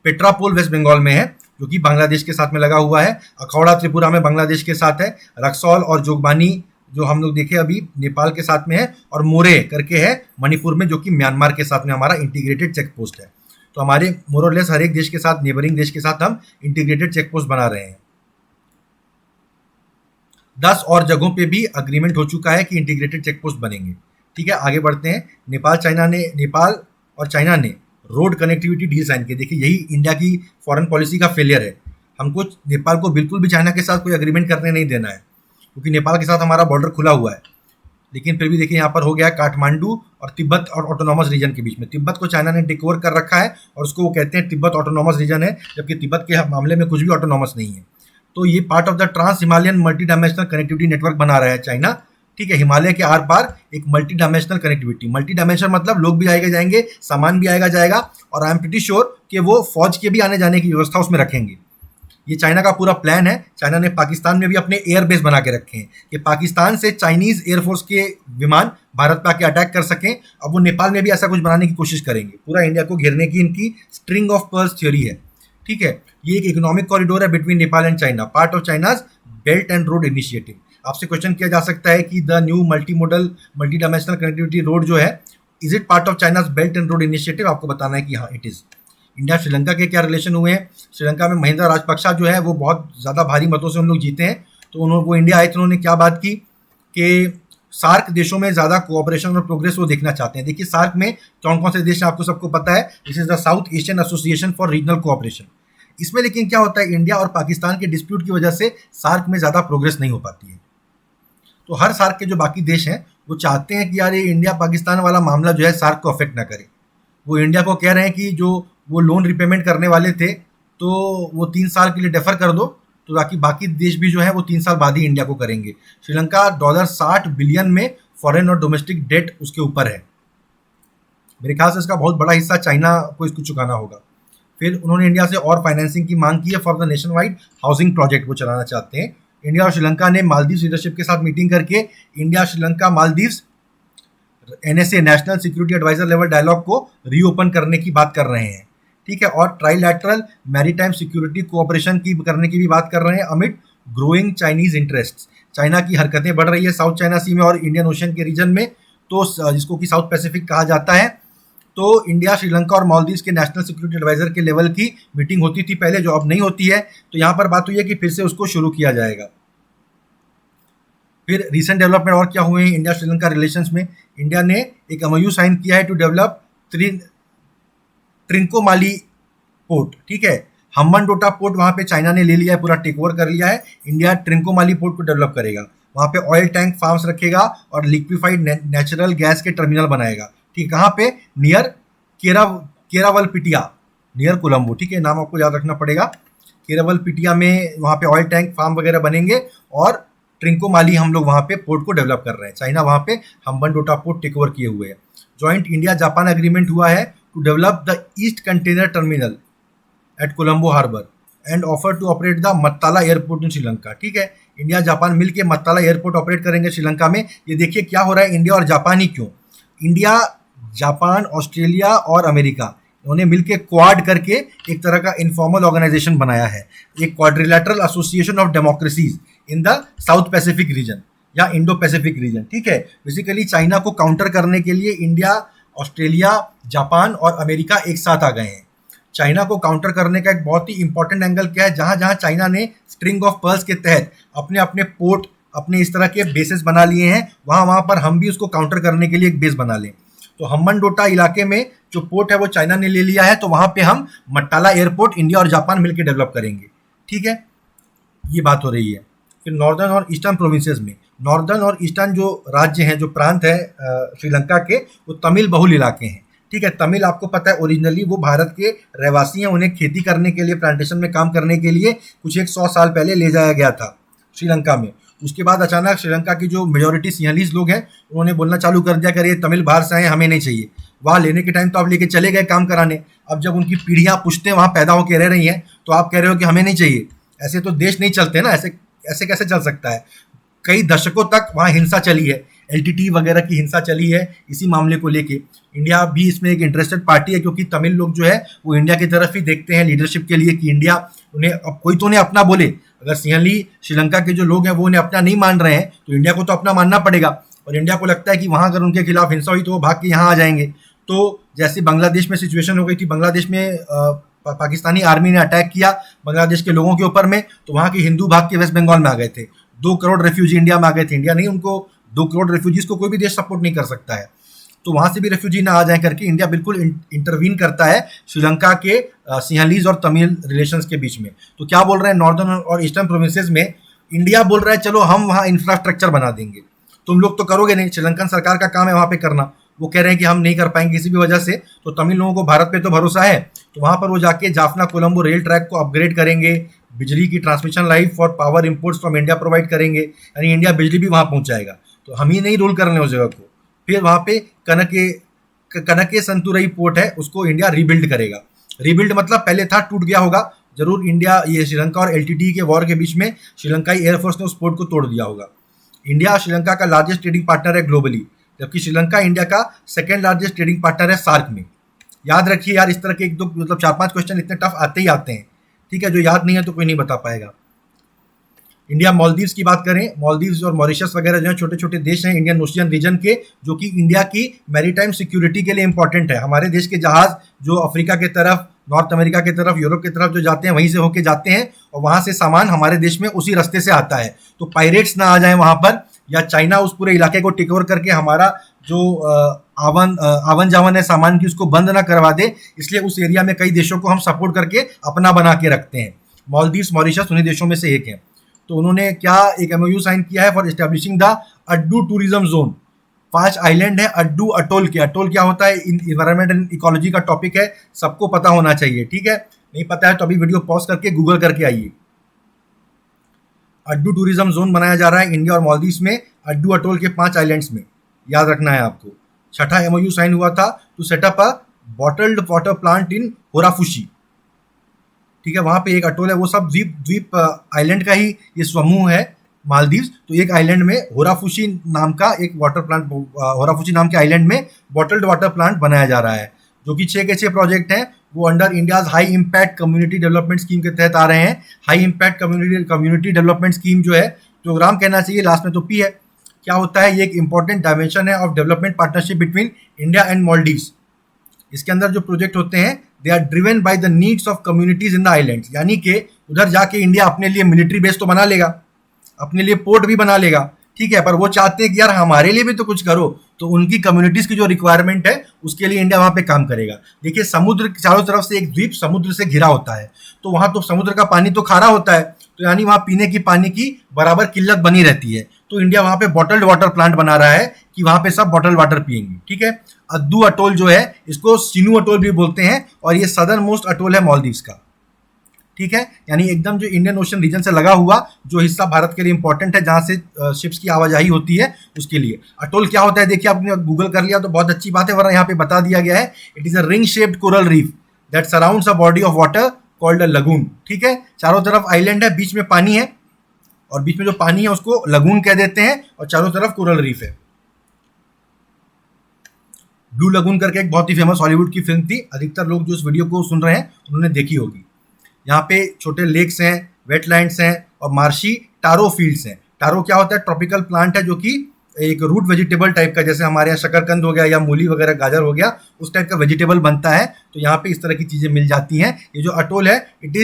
Petrapole West Bengal में है जो कि बांग्लादेश के साथ में लगा हुआ है। अखौड़ा त्रिपुरा में बांग्लादेश के साथ है। रक्सौल और जोगबानी जो हम लोग देखे अभी नेपाल के साथ में है। और मोरे करके है मणिपुर में, जो कि म्यांमार के साथ में हमारा इंटीग्रेटेड चेक पोस्ट है। तो हमारे मोरलेस हर एक देश के साथ, नेबरिंग देश के साथ हम इंटीग्रेटेड चेक पोस्ट बना रहे हैं। 10 और जगहों पे भी अग्रीमेंट हो चुका है कि इंटीग्रेटेड चेक पोस्ट बनेंगे। ठीक है, आगे बढ़ते हैं। नेपाल और चाइना ने रोड कनेक्टिविटी डील साइन की। देखिए, यही इंडिया की फॉरेन पॉलिसी का फेलियर है। हमको नेपाल को बिल्कुल भी चाइना के साथ कोई अग्रीमेंट करने नहीं देना है, क्योंकि नेपाल के साथ हमारा बॉर्डर खुला हुआ है। लेकिन फिर भी देखिए यहाँ पर हो गया काठमांडू और तिब्बत और ऑटोनॉमस रीजन के बीच में। तिब्बत को चाइना ने टेक ओवर कर रखा है और उसको वो कहते हैं तिब्बत ऑटोनॉमस रीजन है, जबकि तिब्बत के मामले में कुछ भी ऑटोनॉमस नहीं है। तो ये part of the trans Himalayan multi dimensional connectivity network बना रहा है चाइना। ठीक है, हिमालय के आर पार एक multi dimensional connectivity. Multi dimension मतलब लोग भी आएगा जाएंगे, सामान भी आएगा जाएगा, और आई एम प्रीटी श्योर कि वो फौज के भी आने जाने की व्यवस्था उसमें रखेंगे। ये चाइना का पूरा प्लान है। चाइना ने पाकिस्तान में भी अपने एयर बेस बना के रखे हैं कि पाकिस्तान से चाइनीज एयरफोर्स के विमान भारत पे आके अटैक कर सकें। अब वो नेपाल में भी ऐसा कुछ बनाने की कोशिश करेंगे, पूरा इंडिया को घेरने की इनकी स्ट्रिंग ऑफ पर्ल्स थ्योरी है। ठीक है, ये एक इकोनॉमिक कॉरिडोर है between Nepal and China, part of China's belt and road initiative. आपसे क्वेश्चन किया जा सकता है कि the new multi modal multi dimensional connectivity road जो है, is it part of China's belt and road initiative? आपको बताना है कि हाँ इट इज। इंडिया श्रीलंका के क्या रिलेशन हुए हैं? श्रीलंका में महिंदा राजपक्षा जो है वो बहुत ज़्यादा भारी मतों से हम लोग जीते हैं, तो उन्होंने वो इंडिया आए थे, उन्होंने क्या बात की कि सार्क देशों में ज़्यादा कोऑपरेशन और प्रोग्रेस वो देखना चाहते हैं। देखिए सार्क में कौन कौन से देश हैं आपको सबको पता है, this is the south Asian association for regional cooperation. इसमें लेकिन क्या होता है, इंडिया और पाकिस्तान के डिस्प्यूट की वजह से सार्क में ज़्यादा प्रोग्रेस नहीं हो पाती है। तो हर सार्क के जो बाकी देश हैं वो चाहते हैं कि यार ये इंडिया पाकिस्तान वाला मामला जो है सार्क को अफेक्ट ना करे। वो इंडिया को कह रहे हैं कि जो वो लोन रिपेमेंट करने वाले थे तो वो 3 साल के लिए डेफर कर दो, तो ताकि बाकी देश भी जो है वो 3 साल बाद ही इंडिया को करेंगे। श्रीलंका $60 बिलियन में फॉरेन और डोमेस्टिक डेट उसके ऊपर है। मेरे ख्याल से इसका बहुत बड़ा हिस्सा चाइना को इसको चुकाना होगा। फिर उन्होंने इंडिया से और फाइनेंसिंग की मांग की है for the nation wide housing project वो चलाना चाहते हैं। इंडिया और श्रीलंका ने मालदीव लीडरशिप के साथ मीटिंग करके India Sri Lanka Maldives NSA national security adviser level dialogue को रीओपन करने की बात कर रहे हैं। ठीक है, और ट्राइलैटरल मैरीटाइम सिक्योरिटी कोऑपरेशन की करने की भी बात कर रहे हैं amid growing Chinese interest. China की हरकतें बढ़ रही है साउथ चाइना सी में और इंडियन ओशन के रीजन में, तो जिसको कि साउथ पैसिफिक कहा जाता है। तो इंडिया श्रीलंका और मालदीव्स के नेशनल सिक्योरिटी एडवाइजर के लेवल की मीटिंग होती थी पहले, जो अब नहीं होती है। तो यहाँ पर बात हुई है कि फिर से उसको शुरू किया जाएगा। फिर रिसेंट डेवलपमेंट और क्या हुए हैं इंडिया श्रीलंका रिलेशंस में? इंडिया ने एक MOU साइन किया है टू डेवलप ट्रिंकोमाली पोर्ट। ठीक है, हम्बनटोटा पोर्ट वहाँ पे चाइना ने ले लिया है, पूरा टेक ओवर कर लिया है। इंडिया ट्रिंकोमाली पोर्ट को डेवलप करेगा, वहाँ पे ऑयल टैंक फार्म्स रखेगा और लिक्विफाइड नेचुरल गैस के टर्मिनल बनाएगा। ठीक, कहाँ पे? Near Kerawalapitiya, near Colombo. ठीक है, नाम आपको याद रखना पड़ेगा। केरावलपिटिया में वहाँ पे ऑयल टैंक फार्म वगैरह बनेंगे और ट्रिंकोमाली हम लोग वहाँ पे पोर्ट को डेवलप कर रहे हैं। चाइना वहाँ पे हम्बनटोटा पोर्ट टेक ओवर किए हुए है। जॉइंट इंडिया जापान एग्रीमेंट हुआ है to develop the east container terminal at Colombo harbour and offer to operate the Mattala airport in Sri Lanka. ठीक है, इंडिया जापान मिलके मत्ताला एयरपोर्ट ऑपरेट करेंगे श्रीलंका में। ये देखिए क्या हो रहा है, इंडिया और जापान ही क्यों, इंडिया जापान ऑस्ट्रेलिया और अमेरिका उन्होंने मिलकर क्वाड करके एक तरह का इनफॉर्मल ऑर्गेनाइजेशन बनाया है, एक quadrilateral association of democracies in the south Pacific region या इंडो पैसिफिक रीजन। ठीक है, बेसिकली चाइना को काउंटर करने के लिए इंडिया, ऑस्ट्रेलिया, जापान और अमेरिका एक साथ आ गए हैं। चाइना को काउंटर करने का एक बहुत ही इंपॉर्टेंट एंगल क्या है, जहां जहां चाइना ने स्ट्रिंग ऑफ पर्ल्स के तहत अपने अपने पोर्ट, अपने इस तरह के बेसेस बना लिए हैं, वहां वहां पर हम भी उसको काउंटर करने के लिए एक बेस बना लें। तो हम्बनटोटा इलाके में जो पोर्ट है वो चाइना ने ले लिया है, तो वहां पे हम मट्टाला एयरपोर्ट इंडिया और जापान मिलकर डेवलप करेंगे। ठीक है, ये बात हो रही है। फिर नॉर्दर्न और ईस्टर्न प्रोविंसेस में, नॉर्दर्न और ईस्टर्न जो राज्य हैं, जो प्रांत है श्रीलंका के, वो तमिल बहुल इलाके हैं। ठीक है, तमिल आपको पता है ओरिजिनली वो भारत के रहवासी हैं, उन्हें खेती करने के लिए, प्लांटेशन में काम करने के लिए कुछ 100 साल पहले ले जाया गया था श्रीलंका में। उसके बाद अचानक श्रीलंका की जो मेजोरिटी सिंहलीज लोग हैं उन्होंने बोलना चालू कर दिया कि ये तमिल बाहर से आए, हमें नहीं चाहिए। वहाँ लेने के टाइम तो आप लेके चले गए काम कराने, अब जब उनकी पीढ़ियाँ पुश्तें वहाँ पैदा होकर रह रही हैं तो आप कह रहे हो कि हमें नहीं चाहिए। ऐसे तो देश नहीं चलते ना, ऐसे कैसे चल सकता है। कई दशकों तक वहाँ हिंसा चली है, LTT वगैरह की हिंसा चली है इसी मामले को लेके। इंडिया भी इसमें एक इंटरेस्टेड पार्टी है, क्योंकि तमिल लोग जो है वो इंडिया की तरफ ही देखते हैं लीडरशिप के लिए कि इंडिया उन्हें, अब कोई तो उन्हें अपना बोले। अगर सिंहली श्रीलंका के जो लोग हैं वो उन्हें अपना नहीं मान रहे हैं तो इंडिया को तो अपना मानना पड़ेगा, और इंडिया को लगता है कि वहाँ अगर उनके खिलाफ हिंसा हुई तो वो भाग के यहाँ आ जाएंगे। तो जैसे बांग्लादेश में सिचुएशन हो गई थी, बांग्लादेश में पाकिस्तानी आर्मी ने अटैक किया बांग्लादेश के लोगों के ऊपर में, तो वहाँ के हिंदू भाग के वेस्ट बंगाल में आ गए थे। 2 करोड़ रेफ्यूजी इंडिया में आ गए थे। इंडिया नहीं, उनको 2 करोड़ रेफ्यूजीज को कोई भी देश सपोर्ट नहीं कर सकता है, तो वहाँ से भी रेफ्यूजी ना आ जाए करके इंडिया बिल्कुल इंटरवीन करता है श्रीलंका के सिंहलीज और तमिल रिलेशंस के बीच में। तो क्या बोल रहे हैं, नॉर्दर्न और ईस्टर्न प्रोविंसेस में इंडिया बोल रहा है चलो हम वहाँ इंफ्रास्ट्रक्चर बना देंगे, तुम लोग तो करोगे नहीं, श्रीलंकन सरकार का काम है वहाँ पे करना। वो कह रहे हैं कि हम नहीं कर पाएंगे किसी भी वजह से। तो तमिल लोगों को भारत पे तो भरोसा है, तो वहाँ पर वो जाके जाफना कोलंबो रेल ट्रैक को अपग्रेड करेंगे, बिजली की transmission line for power imports from India provide करेंगे, यानी इंडिया बिजली भी वहाँ पहुँचाएगा। तो हम ही नहीं रूल करने उस जगह को। फिर वहाँ पे कनके संतुरई पोर्ट है, उसको इंडिया रीबिल्ड करेगा। रीबिल्ड मतलब पहले था, टूट गया होगा, जरूर इंडिया ये श्रीलंका और एलटीटी के वॉर के बीच में श्रीलंकाई एयरफोर्स ने उस पोर्ट को तोड़ दिया होगा। इंडिया श्रीलंका का लार्जेस्ट ट्रेडिंग पार्टनर है ग्लोबली, जबकि श्रीलंका इंडिया का सेकेंड लार्जेस्ट ट्रेडिंग पार्टनर है सार्क में। याद रखिए यार, इस तरह के एक दो मतलब 4-5 क्वेश्चन इतने टफ आते ही आते हैं, ठीक है। जो याद नहीं है तो कोई नहीं बता पाएगा। इंडिया मालदीव्स की बात करें, मालदीव्स और मॉरिशस वगैरह जो है छोटे छोटे देश हैं इंडियन ओशियन रीजन के, जो कि इंडिया की मैरीटाइम सिक्योरिटी के लिए इंपॉर्टेंट है। हमारे देश के जहाज जो अफ्रीका के तरफ, नॉर्थ अमेरिका की तरफ, यूरोप की तरफ जो जाते हैं वहीं से होके जाते हैं और वहां से सामान हमारे देश में उसी रास्ते से आता है। तो पायरेट्स ना आ जाए वहां पर, या चाइना उस पूरे इलाके को टेक ओवर करके हमारा जो आवन जावन है सामान की उसको बंद ना करवा दे, इसलिए उस एरिया में कई देशों को हम सपोर्ट करके अपना बना के रखते हैं। मालदीव्स मॉरिशस उन्हीं देशों में से एक है। तो उन्होंने क्या एक एमओयू साइन किया है for establishing the Addu tourism zone. 5 island है अड्डू अटोल के। अटोल क्या होता है, इन्वायरमेंट एंड इकोलॉजी का टॉपिक है, सबको पता होना चाहिए, ठीक है। नहीं पता है तो अभी वीडियो पॉज करके गूगल करके आइए। अड्डू टूरिज्म जोन बनाया जा रहा है इंडिया और मालदीव्स में, अड्डू अटोल के 5 आइलैंड्स में, याद रखना है आपको। छठा एमओयू साइन हुआ था to set up a bottled water plant in Hoarafushi, ठीक है। वहां पे एक अटोल है, वो सब द्वीप द्वीप आइलैंड का ही ये समूह है मालदीव्स। तो एक आइलैंड में होराफुशी नाम का एक वाटर प्लांट, होराफुशी नाम के आइलैंड में बॉटल्ड वाटर प्लांट बनाया जा रहा है, जो कि 6 के 6 प्रोजेक्ट हैं। वो under India's high impact community development scheme के तहत आ रहे हैं। High impact community development scheme जो है, प्रोग्राम कहना चाहिए, लास्ट में तो पी है। क्या होता है, ये एक इंपॉर्टेंट डायमेंशन है of development partnership between India and Maldives. इसके अंदर जो प्रोजेक्ट होते हैं they are driven by the needs of communities in the islands, यानी कि उधर जाके इंडिया अपने लिए मिलिट्री बेस तो बना लेगा, अपने लिए पोर्ट भी बना लेगा, ठीक है, पर वो चाहते हैं कि यार हमारे लिए भी तो कुछ करो। तो उनकी कम्युनिटीज की जो रिक्वायरमेंट है उसके लिए इंडिया वहां पे काम करेगा। देखिए, समुद्र चारों तरफ से एक द्वीप समुद्र से घिरा होता है, तो वहां तो समुद्र का पानी तो खारा होता है, तो यानी वहां पीने की पानी की बराबर किल्लत बनी रहती है। तो इंडिया वहां पे बॉटल्ड वाटर प्लांट बना रहा है कि वहां पे सब बॉटल वाटर पिएंगे, ठीक है। अद्दू अटोल जो है इसको सिनू अटोल भी बोलते हैं, और ये सदर्न मोस्ट अटोल है मालदीव्स का, ठीक है। यानी एकदम जो इंडियन ओशन रीजन से लगा हुआ जो हिस्सा भारत के लिए इंपॉर्टेंट है, जहां से शिप्स की आवाजाही होती है, उसके लिए। अटोल क्या होता है, देखिए आपने गूगल कर लिया तो बहुत अच्छी बात है, वरना यहाँ पे बता दिया गया है, it is a ring shaped coral reef that surrounds a body of water called a lagoon, ठीक है। चारों तरफ आइलैंड है, बीच में पानी है, और बीच में जो पानी है उसको लगून कह देते हैं, और चारों तरफ कोरल रीफ है। ब्लू लगून करके एक बहुत ही फेमस हॉलीवुड की फिल्म थी, अधिकतर लोग जो इस वीडियो को सुन रहे हैं उन्होंने देखी होगी। यहाँ पे छोटे लेक्स हैं, वेटलैंड्स हैं और मार्शी टारो फील्ड्स हैं। टारो क्या होता है, ट्रॉपिकल प्लांट है जो कि एक रूट वेजिटेबल टाइप का, जैसे हमारे यहाँ शकरकंद हो गया या मूली वगैरह गाजर हो गया, उस टाइप का वेजिटेबल बनता है। तो यहाँ पे इस तरह की चीज़ें मिल जाती हैं। ये जो अटोल है it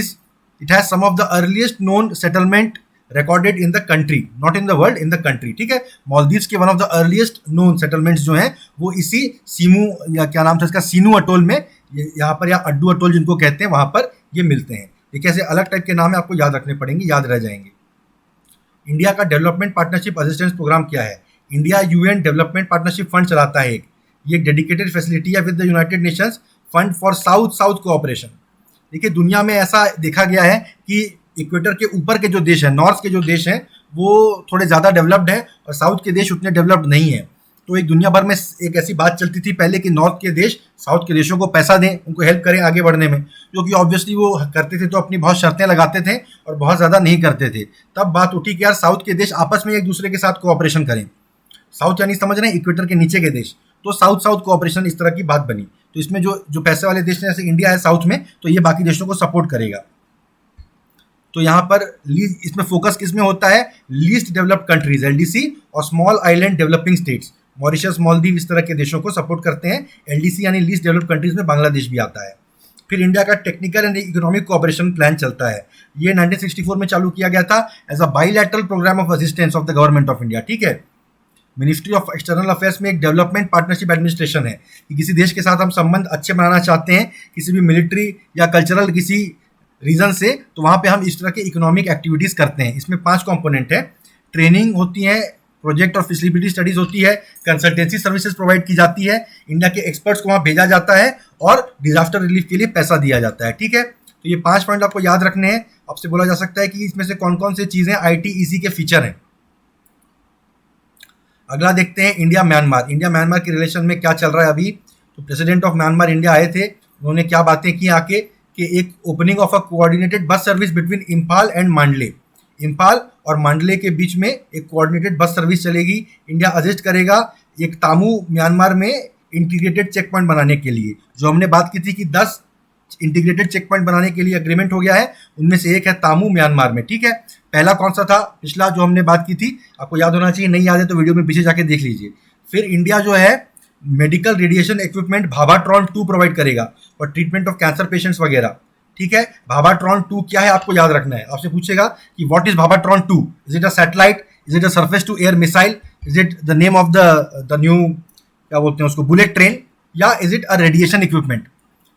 has some of the earliest known settlement recorded in the country, not in the world, in the country, ठीक है। मालदीव्स के one of the earliest known settlements जो हैं वो इसी सीमू या क्या नाम था इसका, सीनू अटोल में, यहाँ पर, या अड्डू अटोल जिनको कहते हैं, वहां पर ये मिलते हैं। ये कैसे अलग टाइप के नाम है, आपको याद रखने पड़ेंगे, याद रह जाएंगे। इंडिया का डेवलपमेंट पार्टनरशिप असिस्टेंस प्रोग्राम क्या है? India UN development partnership fund चलाता है। ये एक डेडिकेटेड फैसिलिटी है with the United Nations fund for south south cooperation. देखिए, दुनिया में ऐसा देखा गया है कि इक्वेटर के ऊपर के जो देश हैं, नॉर्थ के जो देश हैं, वो थोड़े ज़्यादा डेवलप्ड हैं और साउथ के देश उतने डेवलप्ड नहीं हैं। तो एक दुनिया भर में एक ऐसी बात चलती थी पहले कि नॉर्थ के देश साउथ के देशों को पैसा दें, उनको हेल्प करें आगे बढ़ने में, जो कि ऑब्वियसली वो करते थे तो अपनी बहुत शर्तें लगाते थे और बहुत ज़्यादा नहीं करते थे। तब बात उठी कि यार साउथ के देश आपस में एक दूसरे के साथ कोऑपरेशन करें। साउथ यानी समझ रहे हैं इक्वेटर के नीचे के देश, तो साउथ साउथ कोऑपरेशन इस तरह की बात बनी। तो इसमें जो पैसे वाले देश हैं, जैसे इंडिया है साउथ में, तो ये बाकी देशों को सपोर्ट करेगा। तो यहाँ पर इसमें फोकस किसमें होता है, लीस्ट डेवलप्ड कंट्रीज एलडीसी और small island developing states, Mauritius, Maldives, इस तरह के देशों को सपोर्ट करते हैं। एलडीसी यानी लीस्ट डेवलप्ड कंट्रीज में बांग्लादेश भी आता है। फिर इंडिया का technical and economic cooperation plan चलता है। ये 1964 में चालू किया गया था as a bilateral programme of assistance of the government of India, ठीक है। मिनिस्ट्री ऑफ एक्सटर्नल अफेयर्स में एक डेवलपमेंट पार्टनरशिप एडमिनिस्ट्रेशन है कि किसी देश के साथ हम संबंध अच्छे बनाना चाहते हैं, किसी भी मिलिट्री या कल्चरल किसी रीजन से, तो वहाँ पे हम इस तरह के इकोनॉमिक एक्टिविटीज़ करते हैं। इसमें 5 कंपोनेंट है, ट्रेनिंग होती है, प्रोजेक्ट और फिजिबिलिटी स्टडीज होती है, कंसल्टेंसी सर्विसेज प्रोवाइड की जाती है, इंडिया के एक्सपर्ट्स को वहाँ भेजा जाता है और डिजास्टर रिलीफ के लिए पैसा दिया जाता है, ठीक है। तो ये 5 पॉइंट आपको याद रखने हैं। आपसे बोला जा सकता है कि इसमें से कौन कौन से चीज़ें ITEC के फीचर हैं। अगला देखते हैं इंडिया म्यांमार। इंडिया म्यांमार के रिलेशन में क्या चल रहा है अभी। तो प्रेसिडेंट ऑफ म्यांमार इंडिया आए थे, उन्होंने क्या बातें की आके कि एक opening of a coordinated bus service between Imphal and Mandalay. Imphal और मांडले के बीच में एक कोऑर्डिनेटेड बस सर्विस चलेगी। इंडिया असिस्ट करेगा एक तामू म्यांमार में इंटीग्रेटेड चेक पॉइंट बनाने के लिए। जो हमने बात की थी कि 10 इंटीग्रेटेड चेक पॉइंट बनाने के लिए अग्रीमेंट हो गया है, उनमें से एक है तामू म्यांमार में। ठीक है, पहला कौन सा था पिछला जो हमने बात की थी, आपको याद होना चाहिए, नहीं याद है तो वीडियो में पीछे जाके देख लीजिए। फिर इंडिया जो है मेडिकल रेडिएशन इक्विपमेंट भाभाट्रॉन 2 प्रोवाइड करेगा for treatment of cancer patients वगैरह। ठीक है, भाभाट्रॉन 2 क्या है आपको याद रखना है। आपसे पूछेगा कि what is Bhabhatron 2, is it a satellite, is it a surface to air missile, is it the name of the new क्या बोलते हैं उसको बुलेट ट्रेन, या is it a radiation equipment.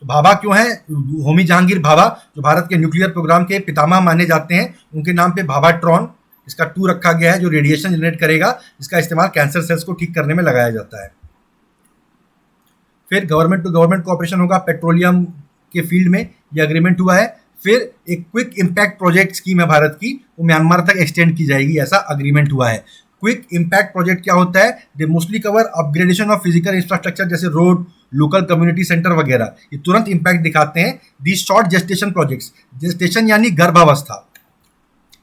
तो भाभा क्यों है, होमी जहांगीर भाभा जो भारत के न्यूक्लियर प्रोग्राम के पितामह माने जाते हैं, उनके नाम पे भाभाट्रॉन इसका 2 रखा गया है, जो रेडिएशन जनरेट करेगा, जिसका इस्तेमाल कैंसर सेल्स को ठीक करने में लगाया जाता है। फिर गवर्नमेंट टू गवर्नमेंट कोऑपरेशन होगा पेट्रोलियम के फील्ड में, ये अग्रीमेंट हुआ है। फिर एक क्विक इम्पैक्ट प्रोजेक्ट स्कीम है भारत की, वो म्यांमार तक एक्सटेंड की जाएगी, ऐसा अग्रीमेंट हुआ है। क्विक इम्पैक्ट प्रोजेक्ट क्या होता है, they mostly cover upgradation of physical infrastructure जैसे रोड, लोकल कम्युनिटी सेंटर वगैरह, ये तुरंत इम्पैक्ट दिखाते हैं। दी शॉर्ट जेस्टेशन प्रोजेक्ट्स, जेस्टेशन यानी गर्भावस्था,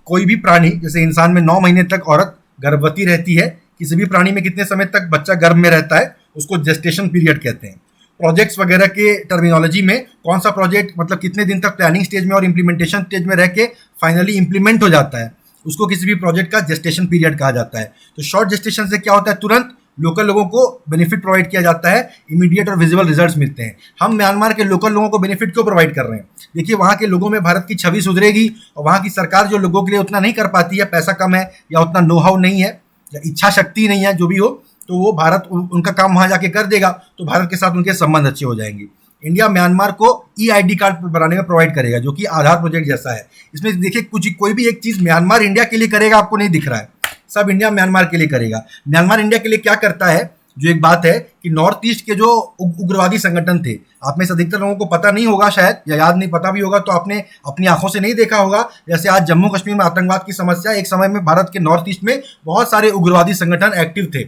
कोई भी प्राणी जैसे इंसान में 9 महीने तक औरत गर्भवती रहती है, किसी भी प्राणी में कितने समय तक बच्चा गर्भ में रहता है, उसको जेस्टेशन पीरियड कहते हैं। प्रोजेक्ट्स वगैरह के टर्मिनोलॉजी में कौन सा प्रोजेक्ट मतलब कितने दिन तक प्लानिंग स्टेज में और इम्प्लीमेंटेशन स्टेज में रह के फाइनली इम्प्लीमेंट हो जाता है, उसको किसी भी प्रोजेक्ट का जेस्टेशन पीरियड कहा जाता है। तो शॉर्ट जेस्टेशन से क्या होता है, तुरंत लोकल लोगों को बेनिफिट प्रोवाइड किया जाता है, इमीडिएट और विजिबल रिजल्ट्स मिलते हैं। हम म्यांमार के लोकल लोगों को बेनिफिट क्यों प्रोवाइड कर रहे हैं, देखिए वहाँ के लोगों में भारत की छवि सुधरेगी, और वहाँ की सरकार जो लोगों के लिए उतना नहीं कर पाती है, पैसा कम है या उतना नो हाउ नहीं है या इच्छा शक्ति नहीं है, जो भी हो, तो वो भारत उनका काम वहाँ जाके कर देगा, तो भारत के साथ उनके संबंध अच्छे हो जाएंगे। इंडिया म्यांमार को EID कार्ड बनाने में प्रोवाइड करेगा, जो कि आधार प्रोजेक्ट जैसा है। इसमें देखिए कुछ कोई भी एक चीज़ म्यांमार इंडिया के लिए करेगा आपको नहीं दिख रहा है, सब इंडिया म्यांमार के लिए करेगा। म्यांमार इंडिया के लिए क्या करता है, जो एक बात है कि नॉर्थ ईस्ट के जो उग्रवादी संगठन थे, आप में से अधिकतर लोगों को पता नहीं होगा शायद, या याद नहीं, पता भी होगा तो आपने अपनी आंखों से नहीं देखा होगा। जैसे आज जम्मू कश्मीर में आतंकवाद की समस्या, एक समय में भारत के नॉर्थ ईस्ट में बहुत सारे उग्रवादी संगठन एक्टिव थे,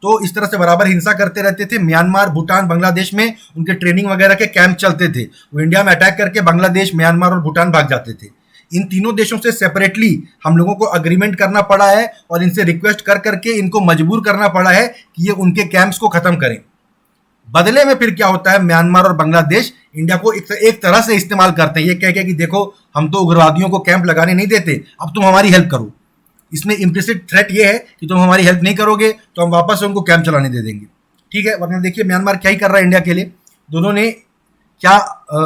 तो इस तरह से बराबर हिंसा करते रहते थे। म्यांमार, भूटान, बांग्लादेश में उनके ट्रेनिंग वगैरह के कैंप चलते थे, वो इंडिया में अटैक करके बांग्लादेश, म्यांमार और भूटान भाग जाते थे। इन तीनों देशों से सेपरेटली हम लोगों को अग्रीमेंट करना पड़ा है और इनसे रिक्वेस्ट कर करके इनको मजबूर करना पड़ा है कि ये उनके कैंप्स को खत्म करें। बदले में फिर क्या होता है, म्यांमार और बांग्लादेश इंडिया को एक तरह से इस्तेमाल करते हैं, ये कह के कि देखो हम तो उग्रवादियों को कैंप लगाने नहीं देते, अब तुम हमारी हेल्प करो। इसमें इम्प्लिसिट थ्रेट ये है कि तुम हमारी हेल्प नहीं करोगे तो हम वापस उनको कैंप चलाने दे देंगे। ठीक है, वरना देखिए म्यांमार क्या ही कर रहा है इंडिया के लिए। दोनों ने क्या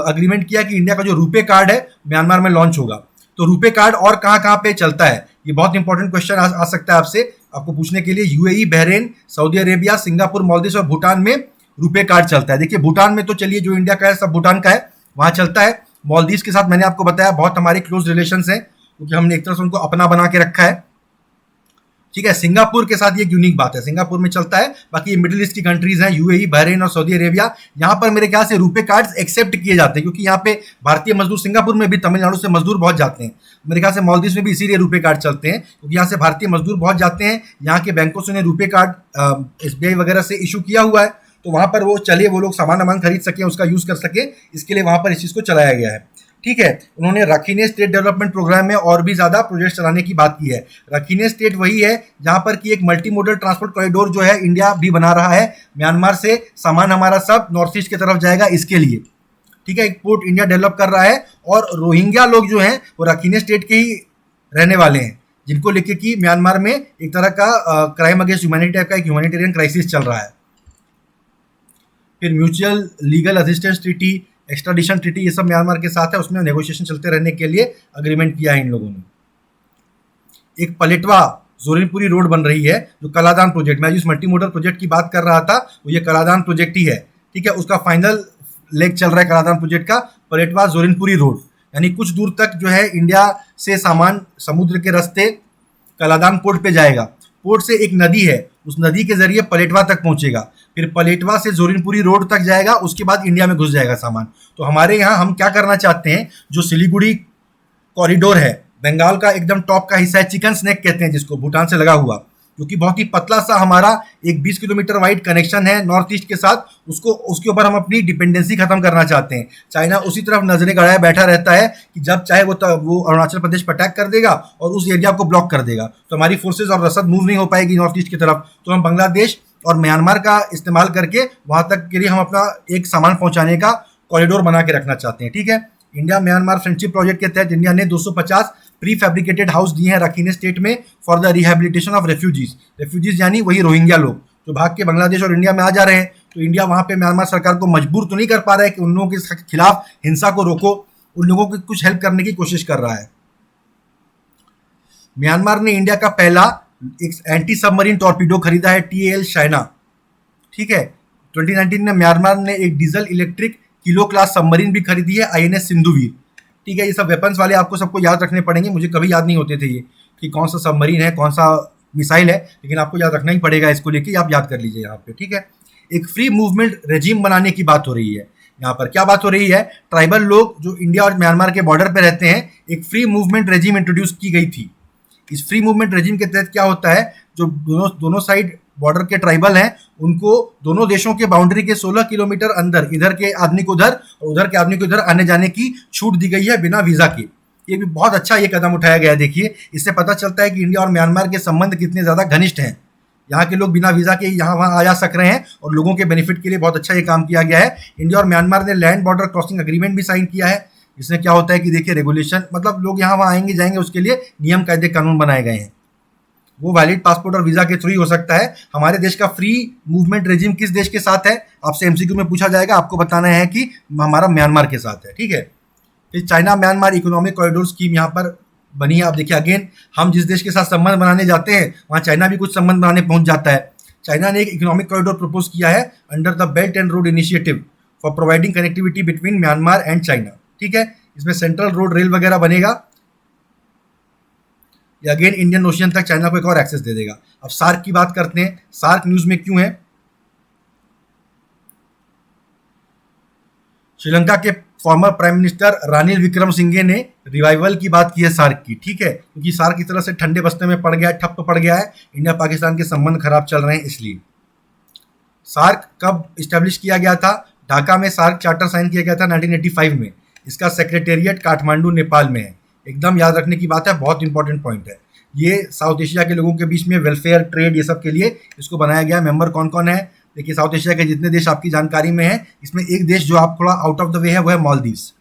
अग्रीमेंट किया कि इंडिया का जो रुपे कार्ड है म्यांमार में लॉन्च होगा। तो रुपे कार्ड और कहाँ कहाँ पे चलता है, ये बहुत इंपॉर्टेंट क्वेश्चन आ सकता है आपको पूछने के लिए। UAE, Bahrain, Saudi Arabia, Singapore, Maldives और भूटान में रुपे कार्ड चलता है। देखिए भूटान में तो चलिए जो इंडिया का है सब भूटान का है, वहाँ चलता है। मालदीव के साथ मैंने आपको बताया बहुत हमारे क्लोज रिलेशन हैं, क्योंकि हमने एक तरह से उनको अपना बना के रखा है। ठीक है, सिंगापुर के साथ ये यूनिक बात है, सिंगापुर में चलता है। बाकी ये मिडिल ईस्ट की कंट्रीज हैं, UAE, बहरीन और सऊदी अरेबिया, यहाँ पर मेरे ख्याल से रुपे कार्ड्स एक्सेप्ट किए जाते हैं, क्योंकि यहाँ पे भारतीय मजदूर, सिंगापुर में भी तमिलनाडु से मजदूर बहुत जाते हैं। मेरे ख्याल से मालदीव में भी इसीलिए रुपे कार्ड चलते हैं, क्योंकि यहाँ से भारतीय मजदूर बहुत जाते हैं। यहाँ के बैंकों से उन्हें रुपे कार्ड SBI वगैरह से इशू किया हुआ है, तो वहाँ पर वो चले, वो लोग सामान खरीद सकें, उसका यूज़ कर सकें, इसके लिए वहाँ पर इस चीज़ को चलाया गया है। ठीक है, उन्होंने रखीने स्टेट डेवलपमेंट प्रोग्राम में और भी ज़्यादा प्रोजेक्ट चलाने की बात की है। रखीने स्टेट वही है जहाँ पर कि एक मल्टी मोडल ट्रांसपोर्ट कॉरिडोर जो है इंडिया भी बना रहा है, म्यांमार से सामान हमारा सब नॉर्थ ईस्ट की तरफ जाएगा इसके लिए। ठीक है, एक पोर्ट इंडिया डेवलप कर रहा है, और रोहिंग्या लोग जो हैं वो रखीने स्टेट के ही रहने वाले हैं, जिनको लेके कि म्यांमार में एक तरह का क्राइम अगेंस्ट ह्यूमैनिटी टाइप का एक ह्यूमैनिटेरियन क्राइसिस चल रहा है। फिर mutual legal assistance treaty, extradition treaty, ये सब म्यांमार के साथ है, उसमें नेगोशिएशन चलते रहने के लिए अग्रीमेंट किया है इन लोगों ने। एक पलेटवा जोरिनपुरी रोड बन रही है, जो कलादान प्रोजेक्ट, मैं जिस मल्टी मोडल प्रोजेक्ट की बात कर रहा था वो ये कलादान प्रोजेक्ट ही है। ठीक है, उसका फाइनल लेग चल रहा है कलादान प्रोजेक्ट का, पलेटवा जोरिनपुरी रोड, यानी कुछ दूर तक जो है इंडिया से सामान समुद्र के रास्ते कलादान पोर्ट पे जाएगा। पोर्ट से एक नदी है, उस नदी के जरिए पलेटवा तक पहुंचेगा, फिर पलेटवा से जोरिनपुरी रोड तक जाएगा, उसके बाद इंडिया में घुस जाएगा सामान। तो हमारे यहाँ हम क्या करना चाहते हैं, जो सिलीगुड़ी कॉरिडोर है, बंगाल का एकदम टॉप का हिस्सा है, चिकन स्नैक कहते हैं जिसको, भूटान से लगा हुआ, जो कि बहुत ही पतला सा हमारा एक 20 किलोमीटर वाइड कनेक्शन है नॉर्थ ईस्ट के साथ, उसको उसके ऊपर हम अपनी डिपेंडेंसी खत्म करना चाहते हैं। चाइना उसी तरफ नजरें गड़ाए बैठा रहता है कि जब चाहे वो अरुणाचल प्रदेश पर अटैक कर देगा और उस एरिया को ब्लॉक कर देगा, तो हमारी फोर्सेज और रसद मूव नहीं हो पाएगी नॉर्थ ईस्ट की तरफ, तो हम बांग्लादेश और म्यांमार का इस्तेमाल करके वहां तक के लिए हम अपना एक सामान पहुंचाने का कॉरिडोर बना के रखना चाहते हैं। ठीक है, इंडिया म्यांमार फ्रेंडशिप प्रोजेक्ट के तहत इंडिया ने 250 प्री फैब्रिकेटेड हाउस दिए हैं रखीने स्टेट में for the rehabilitation of refugees यानी वही रोहिंग्या लोग जो भाग के बांग्लादेश और इंडिया में आ जा रहे हैं। तो इंडिया वहां पे म्यांमार सरकार को मजबूर तो नहीं कर पा रहा है कि उन लोगों के खिलाफ हिंसा को रोको, उन लोगों की कुछ हेल्प करने की कोशिश कर रहा है। म्यांमार ने इंडिया का पहला एक एंटी सबमरीन टॉर्पीडो खरीदा है TAL शाइना। ठीक है, 2019 में म्यांमार ने एक diesel electric kilo class submarine भी खरीदी है INS सिंधुवीर। ठीक है, ये सब वेपन्स वाले आपको सबको याद रखने पड़ेंगे, मुझे कभी याद नहीं होते थे ये कि कौन सा सबमरीन है कौन सा मिसाइल है, लेकिन आपको याद रखना ही पड़ेगा इसको लेके, आप याद कर लीजिए यहाँ पे। ठीक है, एक फ्री मूवमेंट रेजिम बनाने की बात हो रही है। यहाँ पर क्या बात हो रही है, ट्राइबल लोग जो इंडिया और म्यांमार के बॉर्डर पे रहते हैं, एक फ्री मूवमेंट रेजिम इंट्रोड्यूस की गई थी। इस फ्री मूवमेंट रेजिम के तहत क्या होता है, जो दोनों साइड बॉर्डर के ट्राइबल हैं उनको दोनों देशों के बाउंड्री के 16 किलोमीटर अंदर इधर के आदमी को उधर और उधर के आदमी को इधर आने जाने की छूट दी गई है बिना वीजा के। ये भी बहुत अच्छा ये कदम उठाया गया है। देखिए, इससे पता चलता है कि इंडिया और म्यांमार के संबंध कितने ज्यादा घनिष्ठ हैं। यहाँ के लोग बिना वीजा के यहाँ वहाँ आ जा सक रहे हैं और लोगों के बेनिफिट के लिए बहुत अच्छा ये काम किया गया है। इंडिया और म्यांमार ने लैंड बॉर्डर क्रॉसिंग अग्रीमेंट भी साइन किया है। इसमें क्या होता है कि देखिए रेगुलेशन, मतलब लोग यहाँ वहाँ आएंगे जाएंगे, उसके लिए नियम कायदे कानून बनाए गए हैं। वो वैलिड पासपोर्ट और वीजा के थ्रू ही हो सकता है। हमारे देश का फ्री मूवमेंट रेजिम किस देश के साथ है, आपसे MCQ में पूछा जाएगा, आपको बताना है कि हमारा म्यांमार के साथ है। ठीक है, फिर China Myanmar economic corridor scheme यहाँ पर बनी है। आप देखिए अगेन, हम जिस देश के साथ संबंध बनाने जाते हैं वहाँ चाइना भी कुछ संबंध बनाने पहुंच जाता है। चाइना ने एक इकोनॉमिक कॉरिडोर प्रपोज किया है under the belt and road initiative for providing connectivity between Myanmar and China. ठीक है, इसमें सेंट्रल रोड रेल वगैरह बनेगा, ये अगेन इंडियन ओशियन तक चाइना को एक और एक्सेस दे देगा। अब सार्क की बात करते हैं, सार्क न्यूज में क्यों है। श्रीलंका के former prime minister Ranil Wickremesinghe ने रिवाइवल की बात की है सार्क की। ठीक है, क्योंकि सार्क की तरह से ठंडे बस्ते में पड़ गया है, ठप्प पड़ गया है, इंडिया पाकिस्तान के संबंध खराब चल रहे हैं इसलिए। सार्क कब इस्टेब्लिश किया गया था, ढाका में सार्क चार्टर साइन किया गया था 1985 में। इसका सेक्रेटेरिएट काठमांडू नेपाल में है। एकदम याद रखने की बात है, बहुत इंपॉर्टेंट पॉइंट है ये। साउथ एशिया के लोगों के बीच में वेलफेयर, ट्रेड, ये सब के लिए इसको बनाया गया। मेंबर कौन कौन है, देखिए साउथ एशिया के जितने देश आपकी जानकारी में है, इसमें एक देश जो आप थोड़ा आउट ऑफ द वे है वो है मालदीव्स।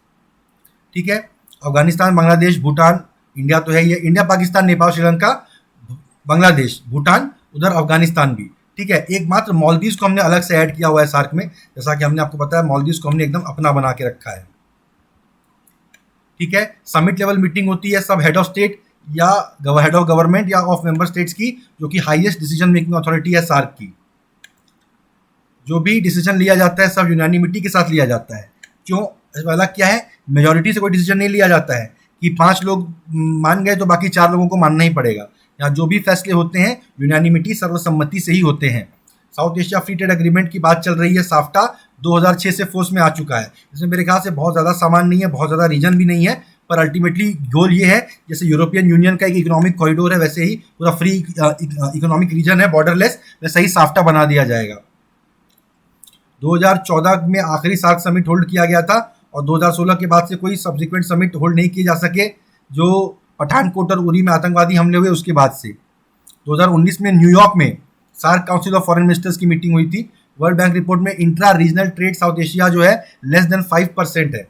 ठीक है, अफगानिस्तान, बांग्लादेश, भूटान, इंडिया तो है ये, इंडिया, पाकिस्तान, नेपाल, श्रीलंका, बांग्लादेश, भूटान, उधर अफगानिस्तान भी। ठीक है, एकमात्र मालदीव्स को हमने अलग से ऐड किया हुआ है सार्क में, जैसा कि हमने आपको बताया मालदीव्स को हमने एकदम अपना बना के रखा है। ठीक है, समिट लेवल मीटिंग होती है सब हेड ऑफ स्टेट या हेड ऑफ गवर्नमेंट या ऑफ मेंबर स्टेट्स की, जो कि हाईएस्ट डिसीजन मेकिंग अथॉरिटी है सार्क की। जो भी डिसीजन लिया जाता है सब यूनानिमिटी के साथ लिया जाता है। क्यों, वाला क्या है, मेजोरिटी से कोई डिसीजन नहीं लिया जाता है कि 5 लोग मान गए तो बाकी 4 लोगों को मानना ही पड़ेगा। यहाँ जो भी फैसले होते हैं यूनानिमिटी, सर्वसम्मति से ही होते हैं। South Asia free trade agreement की बात चल रही है, साफ्टा 2006 से फोर्स में आ चुका है। इसमें मेरे ख्याल से बहुत ज़्यादा सामान नहीं है, बहुत ज़्यादा रीजन भी नहीं है, पर अल्टीमेटली गोल ये है, जैसे यूरोपियन यूनियन का एक इकोनॉमिक कॉरिडोर है वैसे ही पूरा फ्री इकोनॉमिक रीजन है, बॉर्डरलेस, वैसे ही साफ्टा बना दिया जाएगा। 2014 में आखिरी सार्क समिट होल्ड किया गया था और 2016 के बाद से कोई सब्सिक्वेंट समिट होल्ड नहीं किए जा सके, जो पठानकोट और उरी में आतंकवादी हमले हुए उसके बाद से। 2019 में न्यूयॉर्क में SAARC council of foreign ministers की मीटिंग हुई थी। वर्ल्ड बैंक रिपोर्ट में intra regional trade South Asia जो है लेस देन 5% है,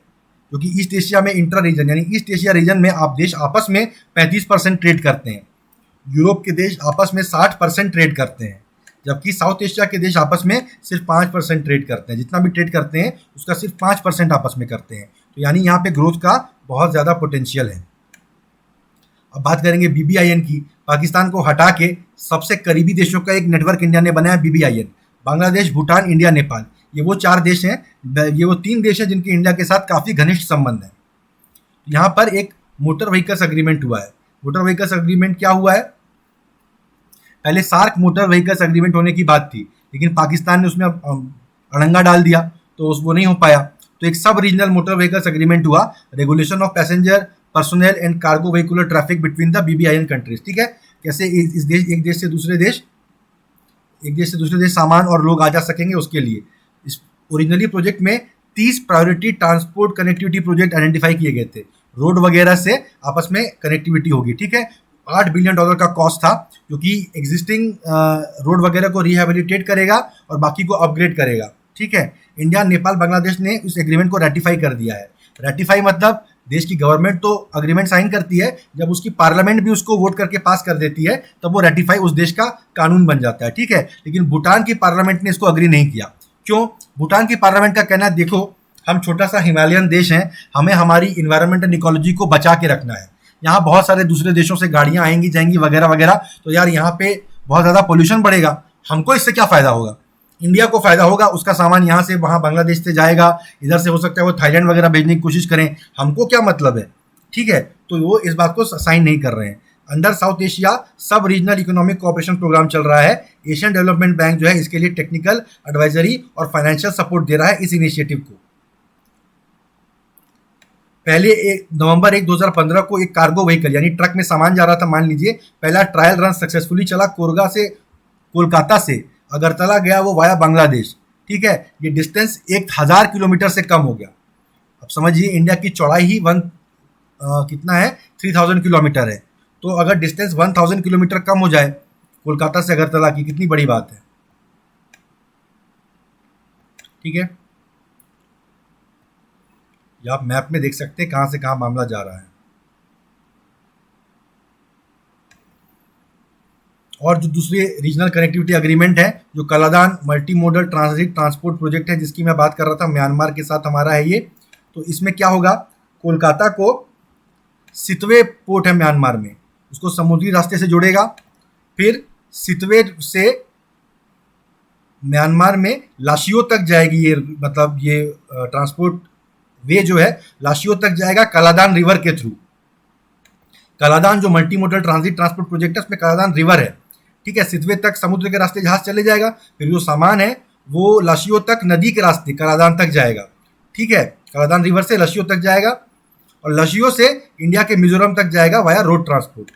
जो कि ईस्ट एशिया में इंट्रा रीजन यानी ईस्ट एशिया रीजन में आप देश आपस में 35% ट्रेड करते हैं। यूरोप के देश आपस में 60% ट्रेड करते हैं, जबकि साउथ एशिया के देश आपस में सिर्फ 5% ट्रेड करते हैं। जितना भी ट्रेड करते हैं उसका सिर्फ 5% आपस में करते हैं, तो यानी यहाँ पे ग्रोथ का बहुत ज़्यादा पोटेंशियल है। अब बात करेंगे BBIN की। पाकिस्तान को हटा के सबसे करीबी देशों का एक नेटवर्क इंडिया ने बनाया BBIN, बांग्लादेश, भूटान, इंडिया, नेपाल। ये वो 4 देश हैं, ये वो 3 देश हैं जिनके इंडिया के साथ काफ़ी घनिष्ठ संबंध है। यहाँ पर एक मोटर व्हीकल्स अग्रीमेंट हुआ है। मोटर व्हीकल्स अग्रीमेंट क्या हुआ है, पहले सार्क मोटर व्हीकल्स अग्रीमेंट होने की बात थी, लेकिन पाकिस्तान ने उसमें अड़ंगा डाल दिया तो वो नहीं हो पाया। तो एक सब रीजनल मोटर व्हीकल्स अग्रीमेंट हुआ, regulation of passenger, personnel and cargo vehicular traffic between the BBIN countries. ठीक है, कैसे इस देश एक देश से दूसरे देश एक देश से दूसरे देश सामान और लोग आ जा सकेंगे उसके लिए। इस ओरिजिनली प्रोजेक्ट में 30 priority transport connectivity project identify किए गए थे, रोड वगैरह से आपस में कनेक्टिविटी होगी, ठीक है। $8 बिलियन का कॉस्ट था, जो कि एग्जिस्टिंग रोड वगैरह को रिहेबिलिटेट करेगा और बाकी को अपग्रेड करेगा, ठीक है। इंडिया, नेपाल, बांग्लादेश ने उस एग्रीमेंट को रेटिफाई कर दिया है। रेटिफाई मतलब देश की गवर्नमेंट तो अग्रीमेंट साइन करती है, जब उसकी पार्लियामेंट भी उसको वोट करके पास कर देती है तब वो रेटिफाई उस देश का कानून बन जाता है, ठीक है। लेकिन भूटान की पार्लियामेंट ने इसको अग्री नहीं किया। क्यों? भूटान की पार्लियामेंट का कहना है, देखो हम छोटा सा हिमालयन देश हैं, हमें हमारी इन्वायरमेंट एंड इकोलॉजी को बचा के रखना है। यहाँ बहुत सारे दूसरे देशों से गाड़ियाँ आएंगी जाएंगी वगैरह वगैरह, तो यार यहाँ पे बहुत ज़्यादा पोल्यूशन बढ़ेगा, हमको इससे क्या फ़ायदा होगा? इंडिया को फ़ायदा होगा, उसका सामान यहाँ से वहाँ बांग्लादेश से जाएगा, इधर से हो सकता है वो थाईलैंड वगैरह भेजने की कोशिश करें, हमको क्या मतलब है, ठीक है। तो वो इस बात को साइन नहीं कर रहे हैं। अंडर साउथ एशिया सब रीजनल इकोनॉमिक कोऑपरेशन प्रोग्राम चल रहा है। एशियन डेवलपमेंट बैंक जो है इसके लिए टेक्निकल एडवाइजरी और फाइनेंशियल सपोर्ट दे रहा है इस इनिशिएटिव को। पहले 1 नवंबर 2015 को एक कार्गो व्हीकल यानी ट्रक में सामान जा रहा था, मान लीजिए, पहला ट्रायल रन सक्सेसफुली चला, कोलकाता से अगरतला गया, वो वाया बांग्लादेश, ठीक है। ये डिस्टेंस 1000 किलोमीटर से कम हो गया। अब समझिए इंडिया की चौड़ाई ही कितना है, 3000 किलोमीटर है। तो अगर डिस्टेंस 1000 किलोमीटर कम हो जाए कोलकाता से अगरतला की, कितनी बड़ी बात है, ठीक है। ये आप मैप में देख सकते हैं कहाँ से कहाँ मामला जा रहा है। और जो दूसरे रीजनल कनेक्टिविटी अग्रीमेंट है, जो Kaladan multi modal transit transport project है, जिसकी मैं बात कर रहा था, म्यांमार के साथ हमारा है ये। तो इसमें क्या होगा, कोलकाता को सितवे पोर्ट है म्यांमार में, उसको समुद्री रास्ते से जोड़ेगा, फिर सितवे से म्यांमार में लाशियो तक जाएगी, ये मतलब ये ट्रांसपोर्ट वे जो है लाशियो तक जाएगा कलादान रिवर के थ्रू। कलादान जो multi modal transit transport project है, उसमें कलादान रिवर है, ठीक है। सितवे तक समुद्र के रास्ते जहाज चले जाएगा, फिर जो सामान है वो लाशियो तक नदी के रास्ते कलादान तक जाएगा, ठीक है। कलादान रिवर से लशियो तक जाएगा और लशियो से इंडिया के मिजोरम तक जाएगा वाया रोड ट्रांसपोर्ट,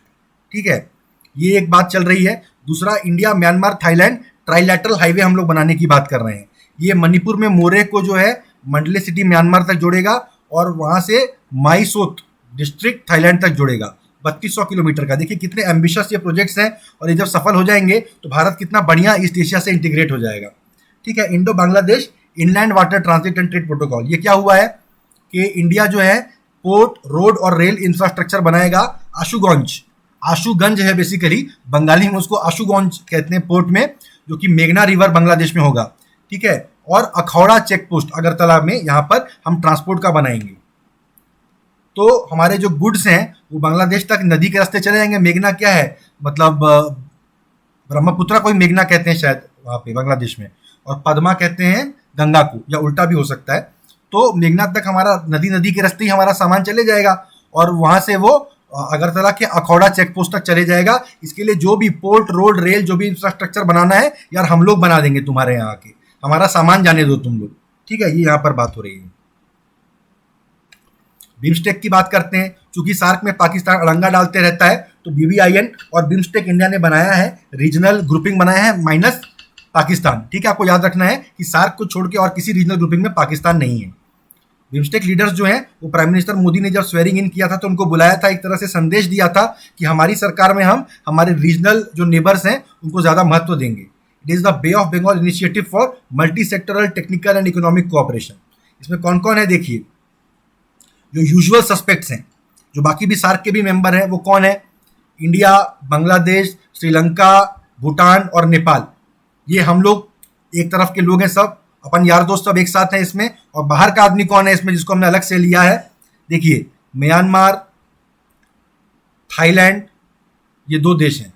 ठीक है। ये एक बात चल रही है। दूसरा, India Myanmar Thailand trilateral highway हम लोग बनाने की बात कर रहे हैं। ये मणिपुर में मोरे को जो है मंडले सिटी म्यांमार तक जोड़ेगा और वहाँ से माईसोत डिस्ट्रिक्ट थाईलैंड तक जोड़ेगा, 3200 किलोमीटर का। देखिए कितने एम्बिशियस ये प्रोजेक्ट्स हैं, और ये जब सफल हो जाएंगे तो भारत कितना बढ़िया ईस्ट एशिया से इंटीग्रेट हो जाएगा, ठीक है। Indo Bangladesh inland water transit and trade protocol, ये क्या हुआ है कि इंडिया जो है पोर्ट, रोड और रेल इंफ्रास्ट्रक्चर बनाएगा आशुगंज है बेसिकली, बंगाली में उसको आशुगंज कहते हैं, पोर्ट में, जो कि मेघना रिवर बांग्लादेश में होगा, ठीक है। और अखौड़ा चेक पोस्ट अगरतला में, यहाँ पर हम ट्रांसपोर्ट का बनाएंगे। तो हमारे जो गुड्स हैं वो बांग्लादेश तक नदी के रास्ते चले जाएंगे। मेघना क्या है, मतलब ब्रह्मपुत्रा को ही मेघना कहते हैं शायद वहाँ पे बांग्लादेश में, और पद्मा कहते हैं गंगा को, या उल्टा भी हो सकता है। तो मेघना तक हमारा नदी के रास्ते ही हमारा सामान चले जाएगा और वहाँ से वो अगरतला के अखौड़ा चेक पोस्ट तक चले जाएगा। इसके लिए जो भी पोर्ट, रोड, रेल, जो भी इंफ्रास्ट्रक्चर बनाना है यार हम लोग बना देंगे तुम्हारे यहाँ आके, हमारा सामान जाने दो तुम लोग, ठीक है। ये यहाँ पर बात हो रही है। बिम्स्टेक की बात करते हैं। चूंकि सार्क में पाकिस्तान अड़ंगा डालते रहता है, तो BBIN और बिम्स्टेक इंडिया ने बनाया है, रीजनल ग्रुपिंग बनाया है माइनस पाकिस्तान, ठीक है। आपको याद रखना है कि सार्क को छोड़ के और किसी रीजनल ग्रुपिंग में पाकिस्तान नहीं है। बिम्स्टेक लीडर्स जो हैं वो प्राइम मिनिस्टर मोदी ने जब स्वेरिंग इन किया था तो उनको बुलाया था, एक तरह से संदेश दिया था कि हमारी सरकार में हम हमारे रीजनल जो नेबर्स हैं उनको ज़्यादा महत्व देंगे। It is the Bay of Bengal initiative for multi sectoral technical and economic cooperation. इसमें कौन कौन है देखिए, जो यूजुअल सस्पेक्ट्स हैं, जो बाकी भी सार्क के भी मेंबर हैं, वो कौन है, इंडिया, बांग्लादेश, श्रीलंका, भूटान और नेपाल। ये हम लोग एक तरफ के लोग हैं, सब अपन यार दोस्त सब एक साथ हैं इसमें। और बाहर का आदमी कौन है इसमें, जिसको हमने अलग से लिया है, देखिए म्यांमार, थाईलैंड, ये 2 देश हैं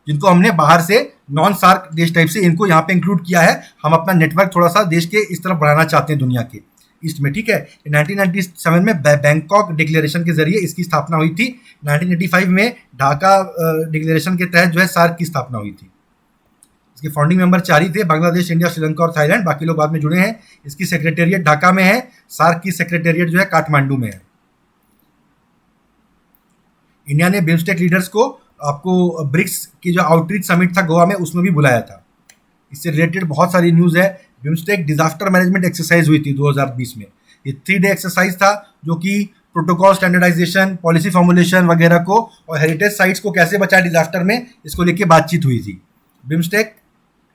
जिनको हमने बाहर से नॉन सार्क देश टाइप से इनको यहाँ पे इंक्लूड किया है। हम अपना नेटवर्क थोड़ा सा देश के इस तरफ बढ़ाना चाहते हैं दुनिया के ईस्ट में, ठीक है। 1997 में बैंकॉक डिक्लेरेशन के जरिए इसकी स्थापना हुई थी। 1985 में ढाका डिक्लेरेशन के तहत जो है सार्क की स्थापना हुई थी। इसके फाउंडिंग मेंबर 4 ही थे, बांग्लादेश, इंडिया, श्रीलंका और थाईलैंड। बाकी लोग बाद में जुड़े हैं। इसकी सेक्रेटेरिएट ढाका में है, सार्क की सेक्रेटेरिएट जो है काठमांडू में है। इंडिया ने बिम्स्टेक लीडर्स को आपको ब्रिक्स की जो आउटरीच समिट था गोवा में, उसमें भी बुलाया था। इससे रिलेटेड बहुत सारी न्यूज़ है। बिम्स्टेक डिजास्टर मैनेजमेंट एक्सरसाइज हुई थी 2020 में। ये 3 डे एक्सरसाइज था जो कि प्रोटोकॉल स्टैंडर्डाइजेशन, पॉलिसी फॉर्मुलेशन वगैरह को और हेरिटेज साइट्स को कैसे बचाए डिजास्टर में, इसको लेके बातचीत हुई थी। बिम्स्टेक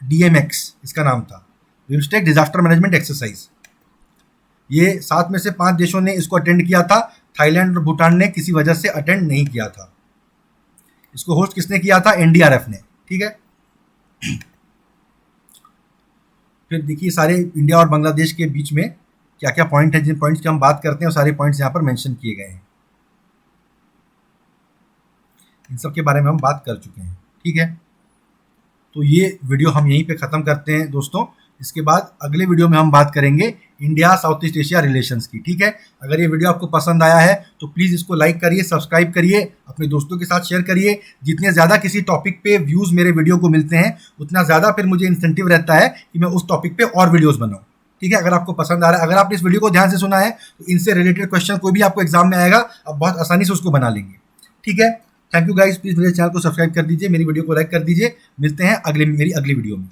DMX इसका नाम था, बिम्स्टेक डिजास्टर मैनेजमेंट एक्सरसाइज। ये 7 में से 5 देशों ने इसको अटेंड किया था। थाईलैंड और भूटान ने किसी वजह से अटेंड नहीं किया था। इसको होस्ट किसने किया था? NDRF ने। ठीक है, फिर देखिए सारे इंडिया और बांग्लादेश के बीच में क्या क्या पॉइंट है, जिन पॉइंट्स की हम बात करते हैं वो सारे पॉइंट्स यहाँ पर मेंशन किए गए हैं। इन सब के बारे में हम बात कर चुके हैं। ठीक है, तो ये वीडियो हम यहीं पे ख़त्म करते हैं दोस्तों। इसके बाद अगले वीडियो में हम बात करेंगे India south east Asia relations की। ठीक है, अगर ये वीडियो आपको पसंद आया है तो प्लीज़ इसको लाइक करिए, सब्सक्राइब करिए, अपने दोस्तों के साथ शेयर करिए। जितने ज़्यादा किसी टॉपिक पे व्यूज़ मेरे वीडियो को मिलते हैं, उतना ज़्यादा फिर मुझे इंसेंटिव रहता है कि मैं उस टॉपिक पे और वीडियोज़ बनाऊँ। ठीक है, अगर आपको पसंद आ रहा है, अगर आपने इस वीडियो को ध्यान से सुना है, तो इनसे रिलेटेड क्वेश्चन कोई भी आपको एग्जाम में आएगा, आप बहुत आसानी से उसको बना लेंगे। ठीक है, थैंक यू गाइस, प्लीज़ मेरे चैनल को सब्सक्राइब कर दीजिए, मेरी वीडियो को लाइक कर दीजिए। मिलते हैं मेरी अगली वीडियो में।